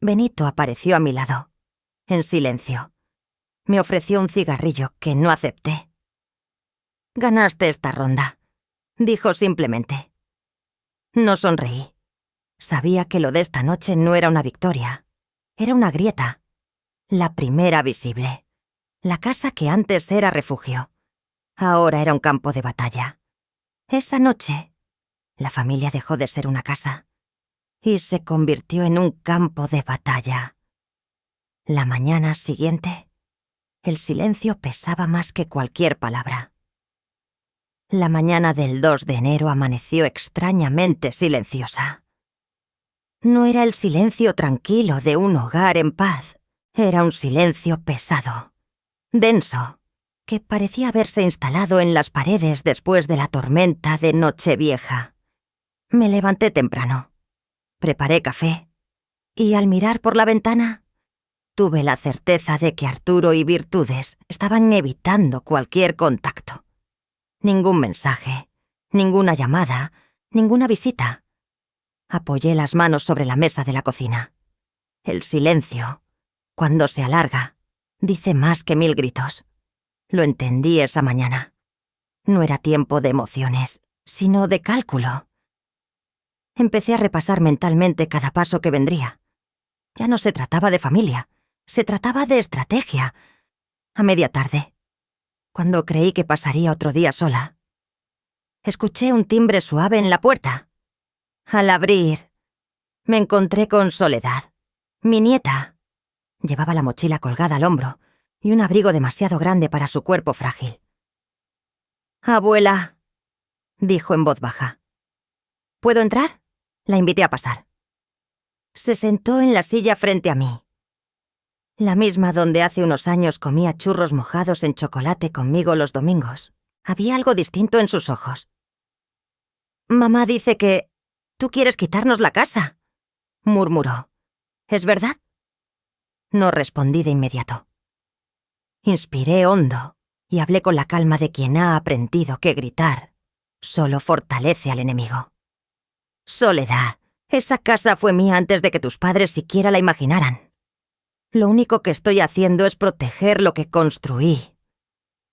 Benito apareció a mi lado, en silencio. Me ofreció un cigarrillo que no acepté. «Ganaste esta ronda», dijo simplemente. No sonreí. Sabía que lo de esta noche no era una victoria, era una grieta. La primera visible. La casa que antes era refugio. Ahora era un campo de batalla. Esa noche, la familia dejó de ser una casa y se convirtió en un campo de batalla. La mañana siguiente, el silencio pesaba más que cualquier palabra. La mañana del 2 de enero amaneció extrañamente silenciosa. No era el silencio tranquilo de un hogar en paz, era un silencio pesado, denso, que parecía haberse instalado en las paredes después de la tormenta de Nochevieja. Me levanté temprano, preparé café, y al mirar por la ventana, tuve la certeza de que Arturo y Virtudes estaban evitando cualquier contacto. Ningún mensaje, ninguna llamada, ninguna visita. Apoyé las manos sobre la mesa de la cocina. El silencio, cuando se alarga, dice más que 1000 gritos. Lo entendí esa mañana. No era tiempo de emociones, sino de cálculo. Empecé a repasar mentalmente cada paso que vendría. Ya no se trataba de familia, se trataba de estrategia. A media tarde, cuando creí que pasaría otro día sola, escuché un timbre suave en la puerta. Al abrir, me encontré con Soledad, mi nieta. Llevaba la mochila colgada al hombro y un abrigo demasiado grande para su cuerpo frágil. «Abuela», dijo en voz baja. «¿Puedo entrar?». La invité a pasar. Se sentó en la silla frente a mí. La misma donde hace unos años comía churros mojados en chocolate conmigo los domingos. Había algo distinto en sus ojos. «Mamá dice que tú quieres quitarnos la casa», murmuró. «¿Es verdad?». No respondí de inmediato. Inspiré hondo y hablé con la calma de quien ha aprendido que gritar solo fortalece al enemigo. «Soledad, esa casa fue mía antes de que tus padres siquiera la imaginaran. Lo único que estoy haciendo es proteger lo que construí.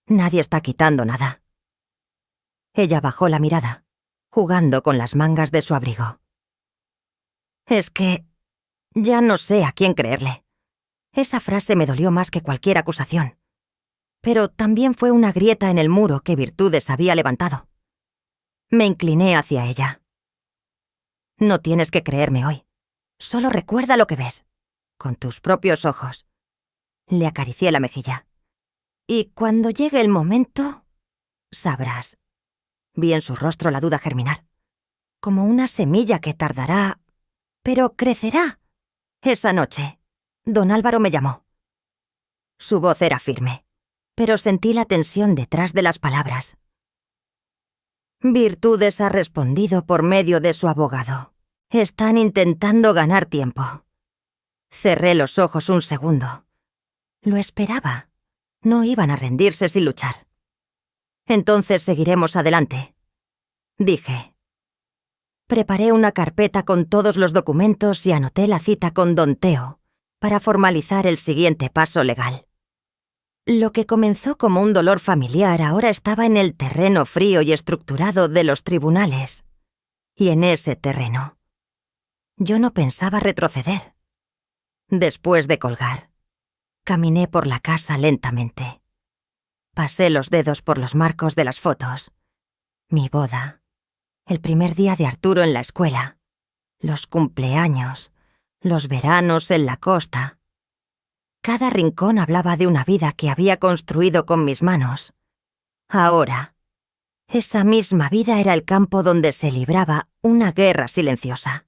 Nadie está quitando nada». Ella bajó la mirada, jugando con las mangas de su abrigo. «Es que ya no sé a quién creerle». Esa frase me dolió más que cualquier acusación. Pero también fue una grieta en el muro que Virtudes había levantado. Me incliné hacia ella. «No tienes que creerme hoy. Solo recuerda lo que ves, con tus propios ojos». Le acaricié la mejilla. «Y cuando llegue el momento, sabrás». Vi en su rostro la duda germinar. Como una semilla que tardará, pero crecerá. Esa noche, don Álvaro me llamó. Su voz era firme, pero sentí la tensión detrás de las palabras. «Virtudes ha respondido por medio de su abogado. Están intentando ganar tiempo». Cerré los ojos un segundo. Lo esperaba. No iban a rendirse sin luchar. «Entonces seguiremos adelante», dije. Preparé una carpeta con todos los documentos y anoté la cita con don Teo para formalizar el siguiente paso legal. Lo que comenzó como un dolor familiar ahora estaba en el terreno frío y estructurado de los tribunales. Y en ese terreno, yo no pensaba retroceder. Después de colgar, caminé por la casa lentamente. Pasé los dedos por los marcos de las fotos. Mi boda, el primer día de Arturo en la escuela, los cumpleaños, los veranos en la costa. Cada rincón hablaba de una vida que había construido con mis manos. Ahora, esa misma vida era el campo donde se libraba una guerra silenciosa.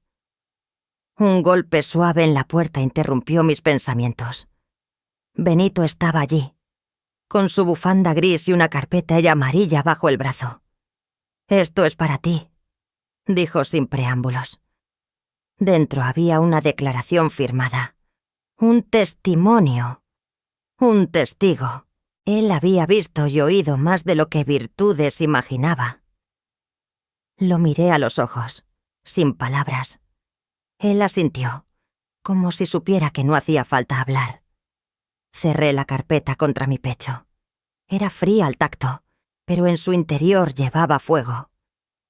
Un golpe suave en la puerta interrumpió mis pensamientos. Benito estaba allí, con su bufanda gris y una carpeta amarilla bajo el brazo. «Esto es para ti», dijo sin preámbulos. Dentro había una declaración firmada, un testimonio, Un testigo. Él había visto y oído más de lo que Virtudes imaginaba. Lo miré a los ojos, sin palabras. Él asintió, como si supiera que no hacía falta hablar. Cerré la carpeta contra mi pecho. Era fría al tacto, pero en su interior llevaba fuego.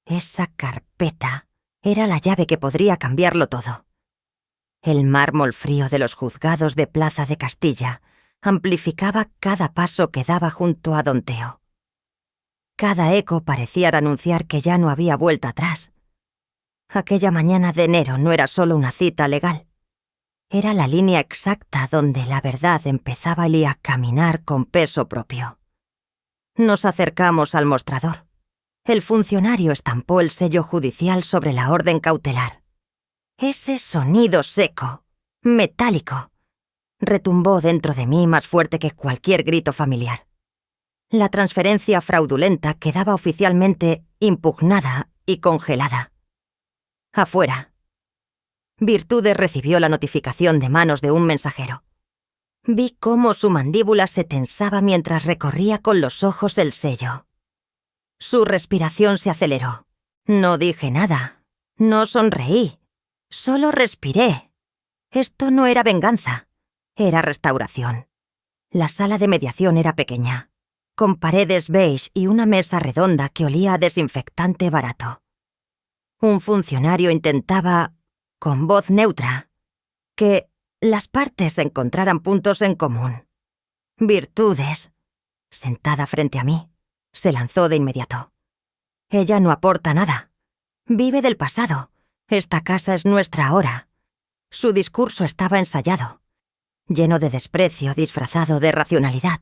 Esa carpeta era la llave que podría cambiarlo todo. El mármol frío de los juzgados de Plaza de Castilla amplificaba cada paso que daba junto a Don Teo. Cada eco parecía anunciar que ya no había vuelta atrás. Aquella mañana de enero no era solo una cita legal. Era la línea exacta donde la verdad empezaba a caminar con peso propio. Nos acercamos al mostrador. El funcionario estampó el sello judicial sobre la orden cautelar. Ese sonido seco, metálico, retumbó dentro de mí más fuerte que cualquier grito familiar. La transferencia fraudulenta quedaba oficialmente impugnada y congelada. Afuera. Virtudes recibió la notificación de manos de un mensajero. Vi cómo su mandíbula se tensaba mientras recorría con los ojos el sello. Su respiración se aceleró. No dije nada. No sonreí. Solo respiré. Esto no era venganza. Era restauración. La sala de mediación era pequeña, con paredes beige y una mesa redonda que olía a desinfectante barato. Un funcionario intentaba, con voz neutra, que las partes encontraran puntos en común. Virtudes, sentada frente a mí, se lanzó de inmediato. Ella no aporta nada. Vive del pasado. Esta casa es nuestra ahora. Su discurso estaba ensayado, lleno de desprecio disfrazado de racionalidad.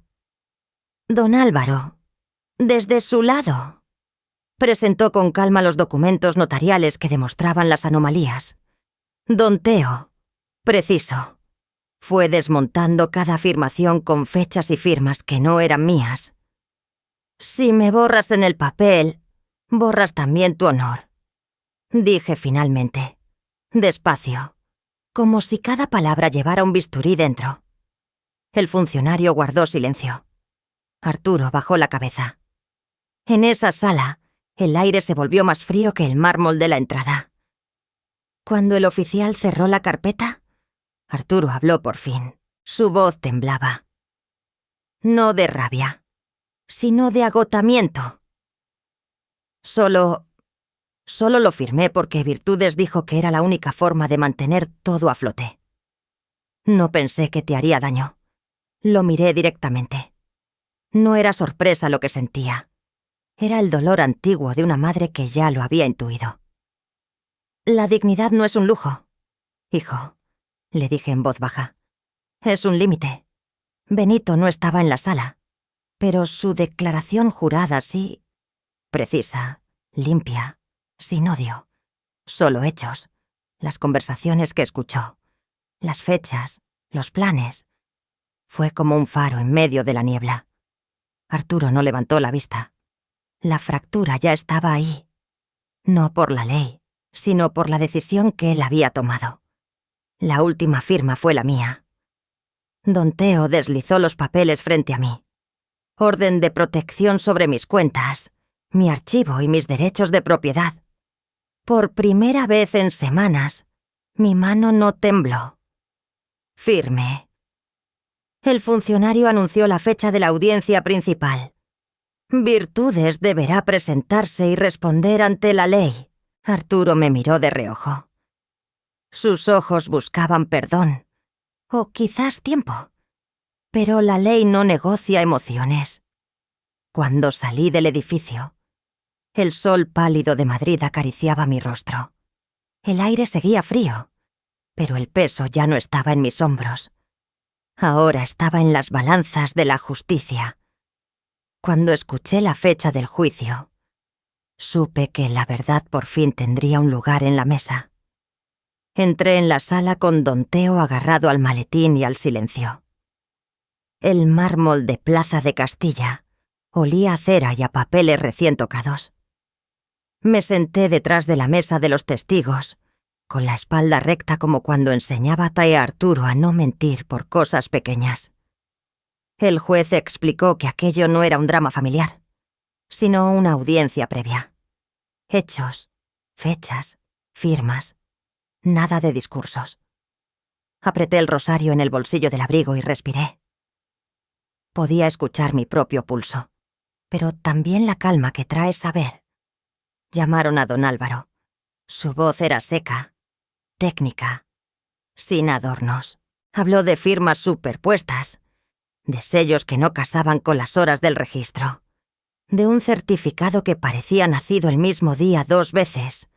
Don Álvaro, desde su lado, presentó con calma los documentos notariales que demostraban las anomalías. Don Teo, preciso, fue desmontando cada afirmación con fechas y firmas que no eran mías. Si me borras en el papel, borras también tu honor, dije finalmente, despacio, como si cada palabra llevara un bisturí dentro. El funcionario guardó silencio. Arturo bajó la cabeza. En esa sala, el aire se volvió más frío que el mármol de la entrada. Cuando el oficial cerró la carpeta, Arturo habló por fin. Su voz temblaba. No de rabia, sino de agotamiento. Solo lo firmé porque Virtudes dijo que era la única forma de mantener todo a flote. No pensé que te haría daño. Lo miré directamente. No era sorpresa lo que sentía. Era el dolor antiguo de una madre que ya lo había intuido. La dignidad no es un lujo, hijo, le dije en voz baja. Es un límite. Benito no estaba en la sala, pero su declaración jurada sí, precisa, limpia, sin odio, solo hechos, las conversaciones que escuchó, las fechas, los planes. Fue como un faro en medio de la niebla. Arturo no levantó la vista. La fractura ya estaba ahí, no por la ley, sino por la decisión que él había tomado. La última firma fue la mía. Don Teo deslizó los papeles frente a mí. Orden de protección sobre mis cuentas, mi archivo y mis derechos de propiedad. Por primera vez en semanas, mi mano no tembló. Firme. El funcionario anunció la fecha de la audiencia principal. Virtudes deberá presentarse y responder ante la ley. Arturo me miró de reojo. Sus ojos buscaban perdón, o quizás tiempo. Pero la ley no negocia emociones. Cuando salí del edificio, el sol pálido de Madrid acariciaba mi rostro. El aire seguía frío, pero el peso ya no estaba en mis hombros. Ahora estaba en las balanzas de la justicia. Cuando escuché la fecha del juicio, supe que la verdad por fin tendría un lugar en la mesa. Entré en la sala con Don Teo agarrado al maletín y al silencio. El mármol de Plaza de Castilla olía a cera y a papeles recién tocados. Me senté detrás de la mesa de los testigos, con la espalda recta como cuando enseñaba a Arturo a no mentir por cosas pequeñas. El juez explicó que aquello no era un drama familiar, sino una audiencia previa. Hechos, fechas, firmas, nada de discursos. Apreté el rosario en el bolsillo del abrigo y respiré. Podía escuchar mi propio pulso, pero también la calma que trae saber. Llamaron a don Álvaro. Su voz era seca, técnica, sin adornos. Habló de firmas superpuestas, de sellos que no casaban con las horas del registro, de un certificado que parecía nacido el mismo día 2 veces.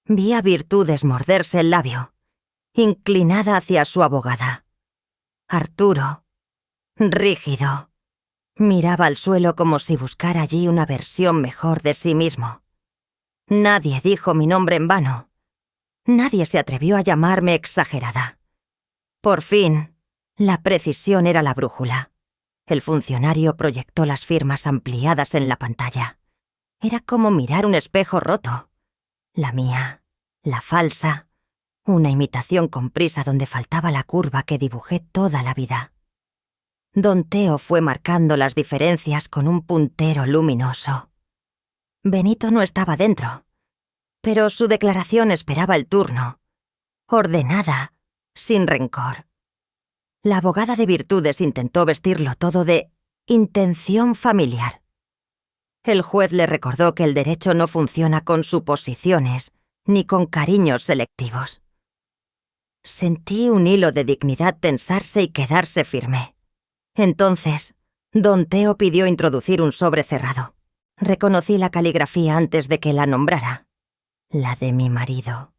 Vi a Virtudes morderse el labio, inclinada hacia su abogada. Arturo, rígido, miraba al suelo como si buscara allí una versión mejor de sí mismo. Nadie dijo mi nombre en vano. Nadie se atrevió a llamarme exagerada. Por fin, la precisión era la brújula. El funcionario proyectó las firmas ampliadas en la pantalla. Era como mirar un espejo roto. La mía, la falsa, una imitación con prisa donde faltaba la curva que dibujé toda la vida. Don Teo fue marcando las diferencias con un puntero luminoso. Benito no estaba dentro, pero su declaración esperaba el turno, ordenada, sin rencor. La abogada de Virtudes intentó vestirlo todo de intención familiar. El juez le recordó que el derecho no funciona con suposiciones ni con cariños selectivos. Sentí un hilo de dignidad tensarse y quedarse firme. Entonces, don Teo pidió introducir un sobre cerrado. Reconocí la caligrafía antes de que la nombrara. La de mi marido.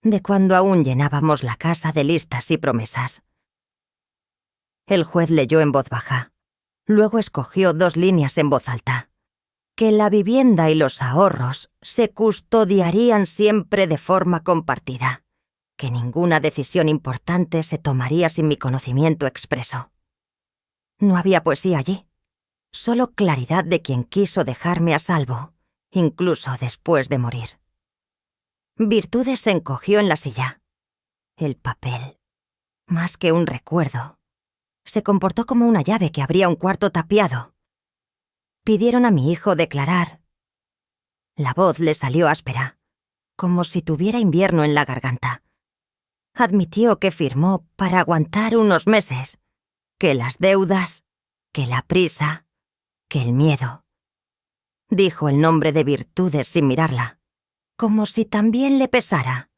De cuando aún llenábamos la casa de listas y promesas. El juez leyó en voz baja. Luego escogió 2 líneas en voz alta. Que la vivienda y los ahorros se custodiarían siempre de forma compartida. Que ninguna decisión importante se tomaría sin mi conocimiento expreso. No había poesía allí. Solo claridad de quien quiso dejarme a salvo, incluso después de morir. Virtudes se encogió en la silla. El papel, más que un recuerdo, se comportó como una llave que abría un cuarto tapiado. Pidieron a mi hijo declarar. La voz le salió áspera, como si tuviera invierno en la garganta. Admitió que firmó para aguantar unos meses, que las deudas, que la prisa, que el miedo. Dijo el nombre de Virtudes sin mirarla, como si también le pesara.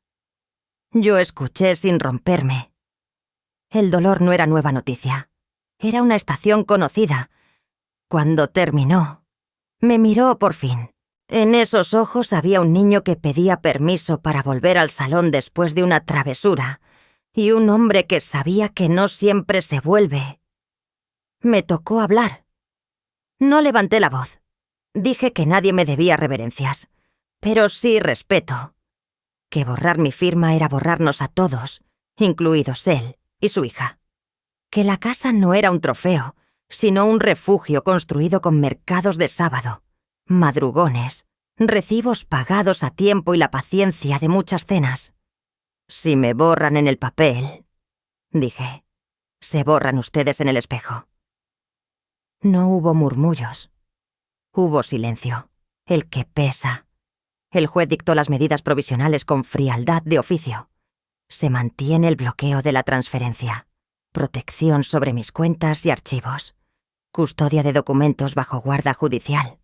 Yo escuché sin romperme. El dolor no era nueva noticia. Era una estación conocida. Cuando terminó, me miró por fin. En esos ojos había un niño que pedía permiso para volver al salón después de una travesura, y un hombre que sabía que no siempre se vuelve. Me tocó hablar. No levanté la voz. Dije que nadie me debía reverencias, pero sí respeto. Que borrar mi firma era borrarnos a todos, incluidos él y su hija. Que la casa no era un trofeo, sino un refugio construido con mercados de sábado, madrugones, recibos pagados a tiempo y la paciencia de muchas cenas. Si me borran en el papel, dije, se borran ustedes en el espejo. No hubo murmullos. Hubo silencio, el que pesa. El juez dictó las medidas provisionales con frialdad de oficio. Se mantiene el bloqueo de la transferencia, protección sobre mis cuentas y archivos, custodia de documentos bajo guarda judicial,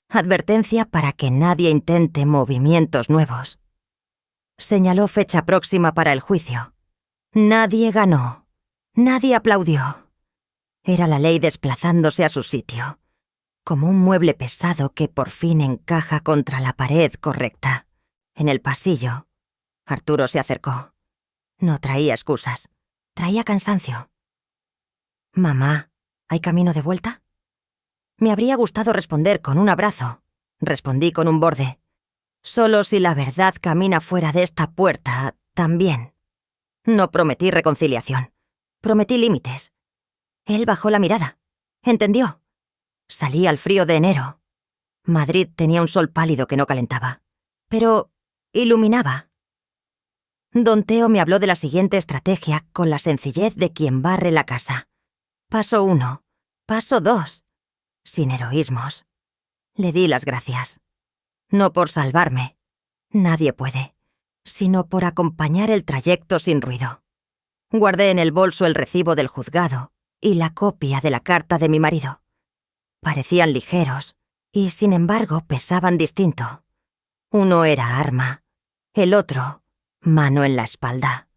advertencia para que nadie intente movimientos nuevos. Señaló fecha próxima para el juicio. Nadie ganó, nadie aplaudió. Era la ley desplazándose a su sitio, como un mueble pesado que por fin encaja contra la pared correcta. En el pasillo, Arturo se acercó. No traía excusas, traía cansancio. «Mamá, ¿hay camino de vuelta?» Me habría gustado responder con un abrazo. Respondí con un borde. Solo si la verdad camina fuera de esta puerta, también. No prometí reconciliación. Prometí límites. Él bajó la mirada. Entendió. Salí al frío de enero. Madrid tenía un sol pálido que no calentaba, pero iluminaba. Don Teo me habló de la siguiente estrategia con la sencillez de quien barre la casa. Paso 1. Paso 2. Sin heroísmos. Le di las gracias. No por salvarme. Nadie puede. Sino por acompañar el trayecto sin ruido. Guardé en el bolso el recibo del juzgado y la copia de la carta de mi marido. Parecían ligeros y, sin embargo, pesaban distinto. Uno era arma, el otro, mano en la espalda.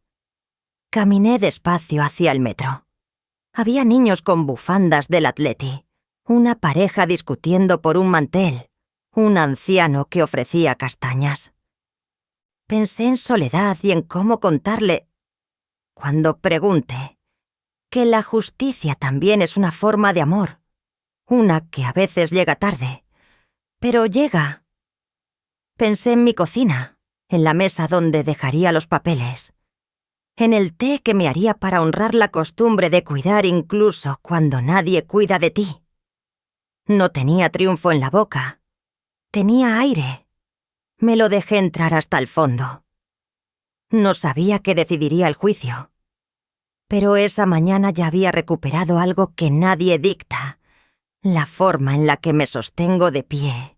Caminé despacio hacia el metro. Había niños con bufandas del Atleti, una pareja discutiendo por un mantel, un anciano que ofrecía castañas. Pensé en Soledad y en cómo contarle, cuando pregunte, que la justicia también es una forma de amor, una que a veces llega tarde, pero llega. Pensé en mi cocina, en la mesa donde dejaría los papeles, en el té que me haría para honrar la costumbre de cuidar incluso cuando nadie cuida de ti. No tenía triunfo en la boca, tenía aire. Me lo dejé entrar hasta el fondo. No sabía qué decidiría el juicio, pero esa mañana ya había recuperado algo que nadie dicta, la forma en la que me sostengo de pie.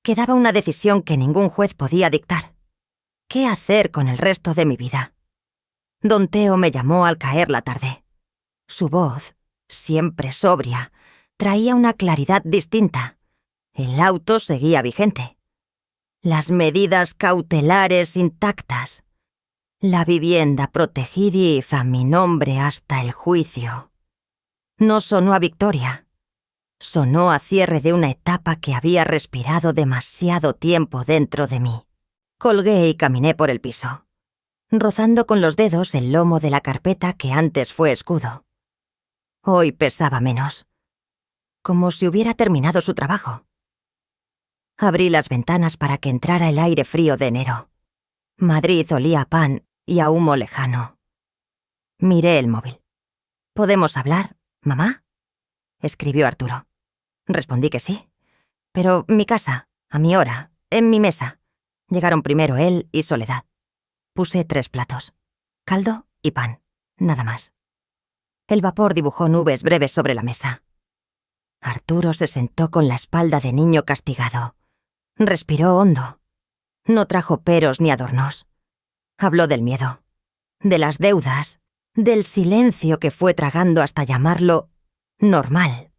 Quedaba una decisión que ningún juez podía dictar. ¿Qué hacer con el resto de mi vida? Don Teo me llamó al caer la tarde. Su voz, siempre sobria, traía una claridad distinta. El auto seguía vigente. Las cautelares intactas. La vivienda protegida a mi nombre hasta el juicio. No sonó a victoria. Sonó a cierre de una etapa que había respirado demasiado tiempo dentro de mí. Colgué y caminé por el piso, rozando con los dedos el lomo de la carpeta que antes fue escudo. Hoy pesaba menos, como si hubiera terminado su trabajo. Abrí las ventanas para que entrara el aire frío de enero. Madrid olía a pan y a humo lejano. Miré el móvil. ¿Podemos hablar, mamá?, escribió Arturo. Respondí que sí. Pero mi casa, a mi hora, en mi mesa. Llegaron primero él y Soledad. Puse 3 platos. Caldo y pan. Nada más. El vapor dibujó nubes breves sobre la mesa. Arturo se sentó con la espalda de niño castigado. Respiró hondo. No trajo peros ni adornos. Habló del miedo, de las deudas, del silencio que fue tragando hasta llamarlo normal.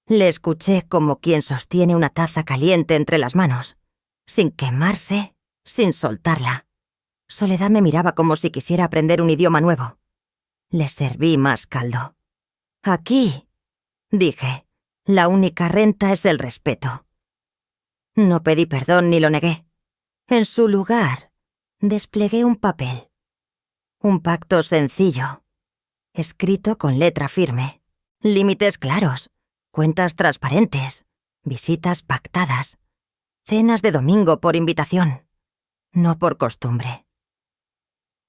Le escuché como quien sostiene una taza caliente entre las manos, sin quemarse, sin soltarla. Soledad me miraba como si quisiera aprender un idioma nuevo. Le serví más caldo. Aquí, dije, la única renta es el respeto. No pedí perdón ni lo negué. En su lugar, desplegué un papel. Un pacto sencillo, escrito con letra firme, límites claros, cuentas transparentes, visitas pactadas, cenas de domingo por invitación, no por costumbre.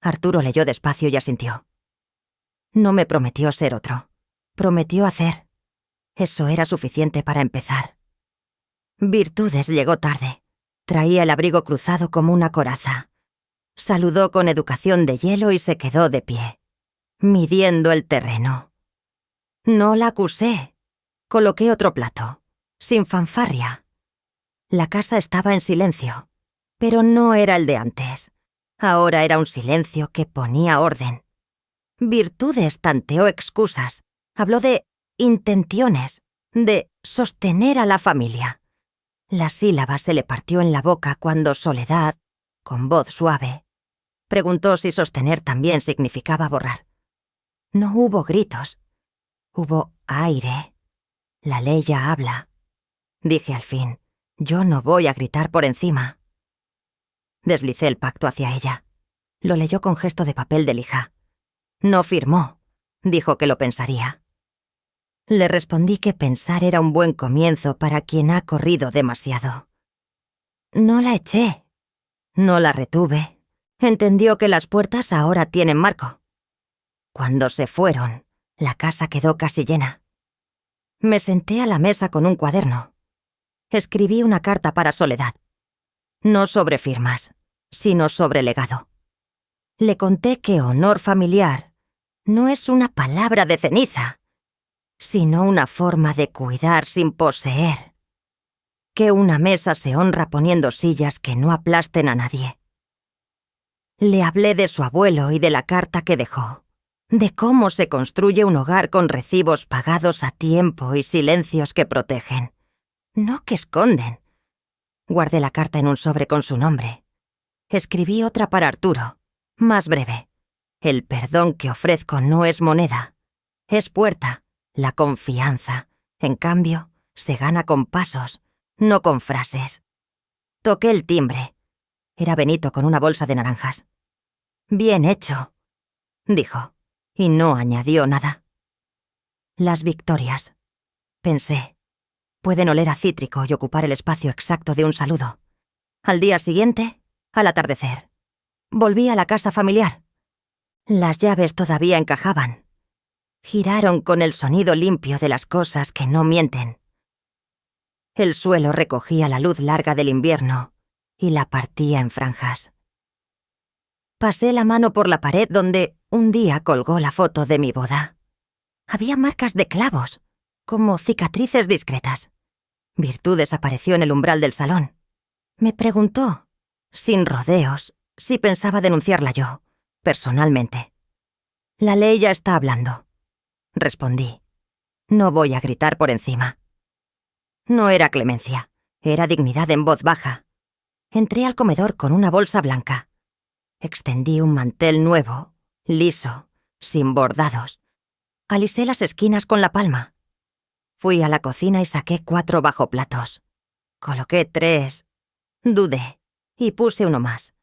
Arturo leyó despacio y asintió. No me prometió ser otro, prometió hacer. Eso era suficiente para empezar. Virtudes llegó tarde. Traía el abrigo cruzado como una coraza. Saludó con educación de hielo y se quedó de pie, midiendo el terreno. No la acusé. Coloqué otro plato, sin fanfarria. La casa estaba en silencio, pero no era el de antes. Ahora era un silencio que ponía orden. Virtudes tanteó excusas. Habló de intenciones, de sostener a la familia. La sílaba se le partió en la boca cuando Soledad, con voz suave, preguntó si sostener también significaba borrar. No hubo gritos. Hubo aire. La ley ya habla. Dije al fin, yo no voy a gritar por encima. Deslicé el pacto hacia ella. Lo leyó con gesto de papel de lija. No firmó. Dijo que lo pensaría. Le respondí que pensar era un buen comienzo para quien ha corrido demasiado. No la eché. No la retuve. Entendió que las puertas ahora tienen marco. Cuando se fueron, la casa quedó casi llena. Me senté a la mesa con un cuaderno. Escribí una carta para Soledad. No sobre firmas, sino sobre legado. Le conté que honor familiar no es una palabra de ceniza. sino una forma de cuidar sin poseer. Que una mesa se honra poniendo sillas que no aplasten a nadie. Le hablé de su abuelo y de la carta que dejó, de cómo se construye un hogar con recibos pagados a tiempo y silencios que protegen, no que esconden. Guardé la carta en un sobre con su nombre. Escribí otra para Arturo, más breve. El perdón que ofrezco no es moneda, es puerta, la confianza. En cambio, se gana con pasos, no con frases. Toqué el timbre. Era Benito con una bolsa de naranjas. «Bien hecho», dijo, y no añadió nada. Las victorias, pensé, pueden oler a cítrico y ocupar el espacio exacto de un saludo. Al día siguiente, al atardecer, volví a la casa familiar. Las llaves todavía encajaban. Giraron con el sonido limpio de las cosas que no mienten. El suelo recogía la luz larga del invierno y la partía en franjas. Pasé la mano por la pared donde un día colgó la foto de mi boda. Había marcas de clavos, como cicatrices discretas. Virtud desapareció en el umbral del salón. Me preguntó, sin rodeos, si pensaba denunciarla yo, personalmente. «La ley ya está hablando», respondí. «No voy a gritar por encima». No era clemencia, era dignidad en voz baja. Entré al comedor con una bolsa blanca. Extendí un mantel nuevo, liso, sin bordados. Alisé las esquinas con la palma. Fui a la cocina y saqué 4 bajoplatos. Coloqué 3. Dudé y puse uno más.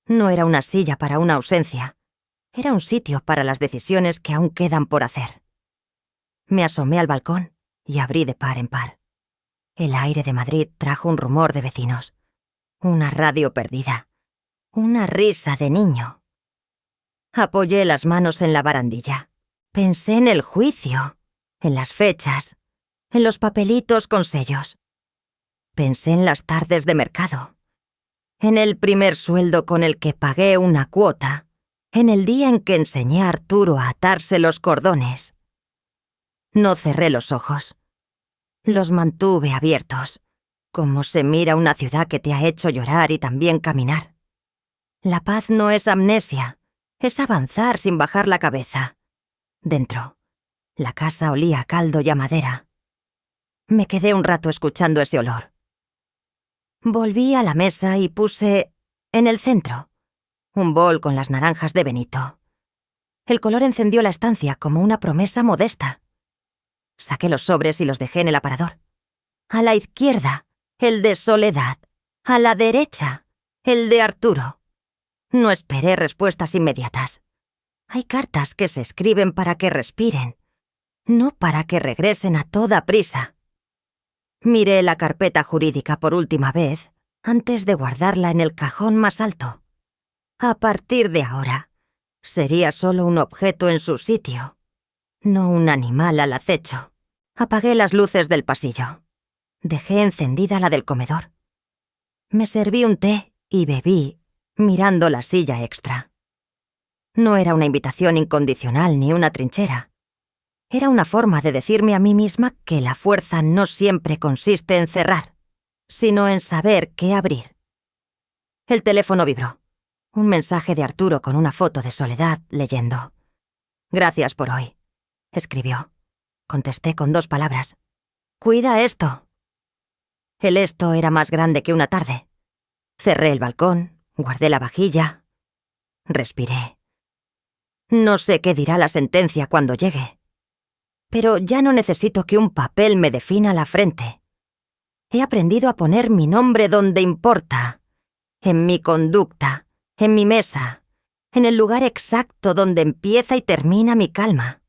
No era una silla para una ausencia. Era un sitio para las decisiones que aún quedan por hacer. Me asomé al balcón y abrí de par en par. El aire de Madrid trajo un rumor de vecinos. Una radio perdida. Una risa de niño. Apoyé las manos en la barandilla. Pensé en el juicio, en las fechas, en los papelitos con sellos. Pensé en las tardes de mercado, en el primer sueldo con el que pagué una cuota, en el día en que enseñé a Arturo a atarse los cordones. No cerré los ojos. Los mantuve abiertos, como se mira una ciudad que te ha hecho llorar y también caminar. La paz no es amnesia, es avanzar sin bajar la cabeza. Dentro, la casa olía a caldo y a madera. Me quedé un rato escuchando ese olor. Volví a la mesa y puse, en el centro, un bol con las naranjas de Benito. El color encendió la estancia como una promesa modesta. Saqué los sobres y los dejé en el aparador. A la izquierda, el de Soledad. A la derecha, el de Arturo. No esperé respuestas inmediatas. Hay cartas que se escriben para que respiren, no para que regresen a toda prisa. Miré la carpeta jurídica por última vez antes de guardarla en el cajón más alto. A partir de ahora, sería solo un objeto en su sitio, no un animal al acecho. Apagué las luces del pasillo. Dejé encendida la del comedor. Me serví un té y bebí, mirando la silla extra. No era una invitación incondicional ni una trinchera. Era una forma de decirme a mí misma que la fuerza no siempre consiste en cerrar, sino en saber qué abrir. El teléfono vibró. Un mensaje de Arturo con una foto de Soledad leyendo. «Gracias por hoy», escribió. Contesté con 2 palabras. «Cuida esto». El esto era más grande que una tarde. Cerré el balcón, guardé la vajilla. Respiré. No sé qué dirá la sentencia cuando llegue. Pero ya no necesito que un papel me defina la frente. He aprendido a poner mi nombre donde importa. En mi conducta, en mi mesa, en el lugar exacto donde empieza y termina mi calma.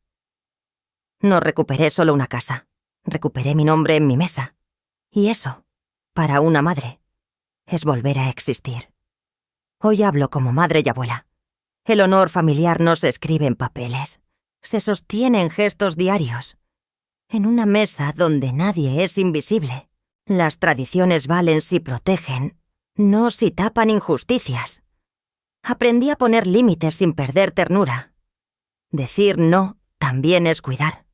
No recuperé solo una casa. Recuperé mi nombre en mi mesa. Y eso, para una madre, es volver a existir. Hoy hablo como madre y abuela. El honor familiar no se escribe en papeles. Se sostiene en gestos diarios. En una mesa donde nadie es invisible. Las tradiciones valen si protegen, no si tapan injusticias. Aprendí a poner límites sin perder ternura. Decir no también es cuidar.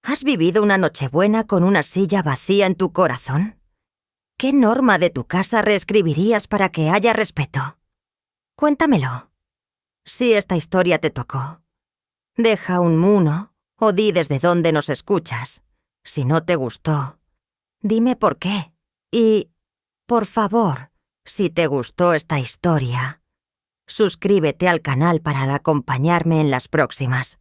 ¿Has vivido una Nochebuena con una silla vacía en tu corazón? ¿Qué norma de tu casa reescribirías para que haya respeto? Cuéntamelo. Si esta historia te tocó. Deja un muno o di desde dónde nos escuchas. Si no te gustó, dime por qué. Y, por favor, si te gustó esta historia, suscríbete al canal para acompañarme en las próximas.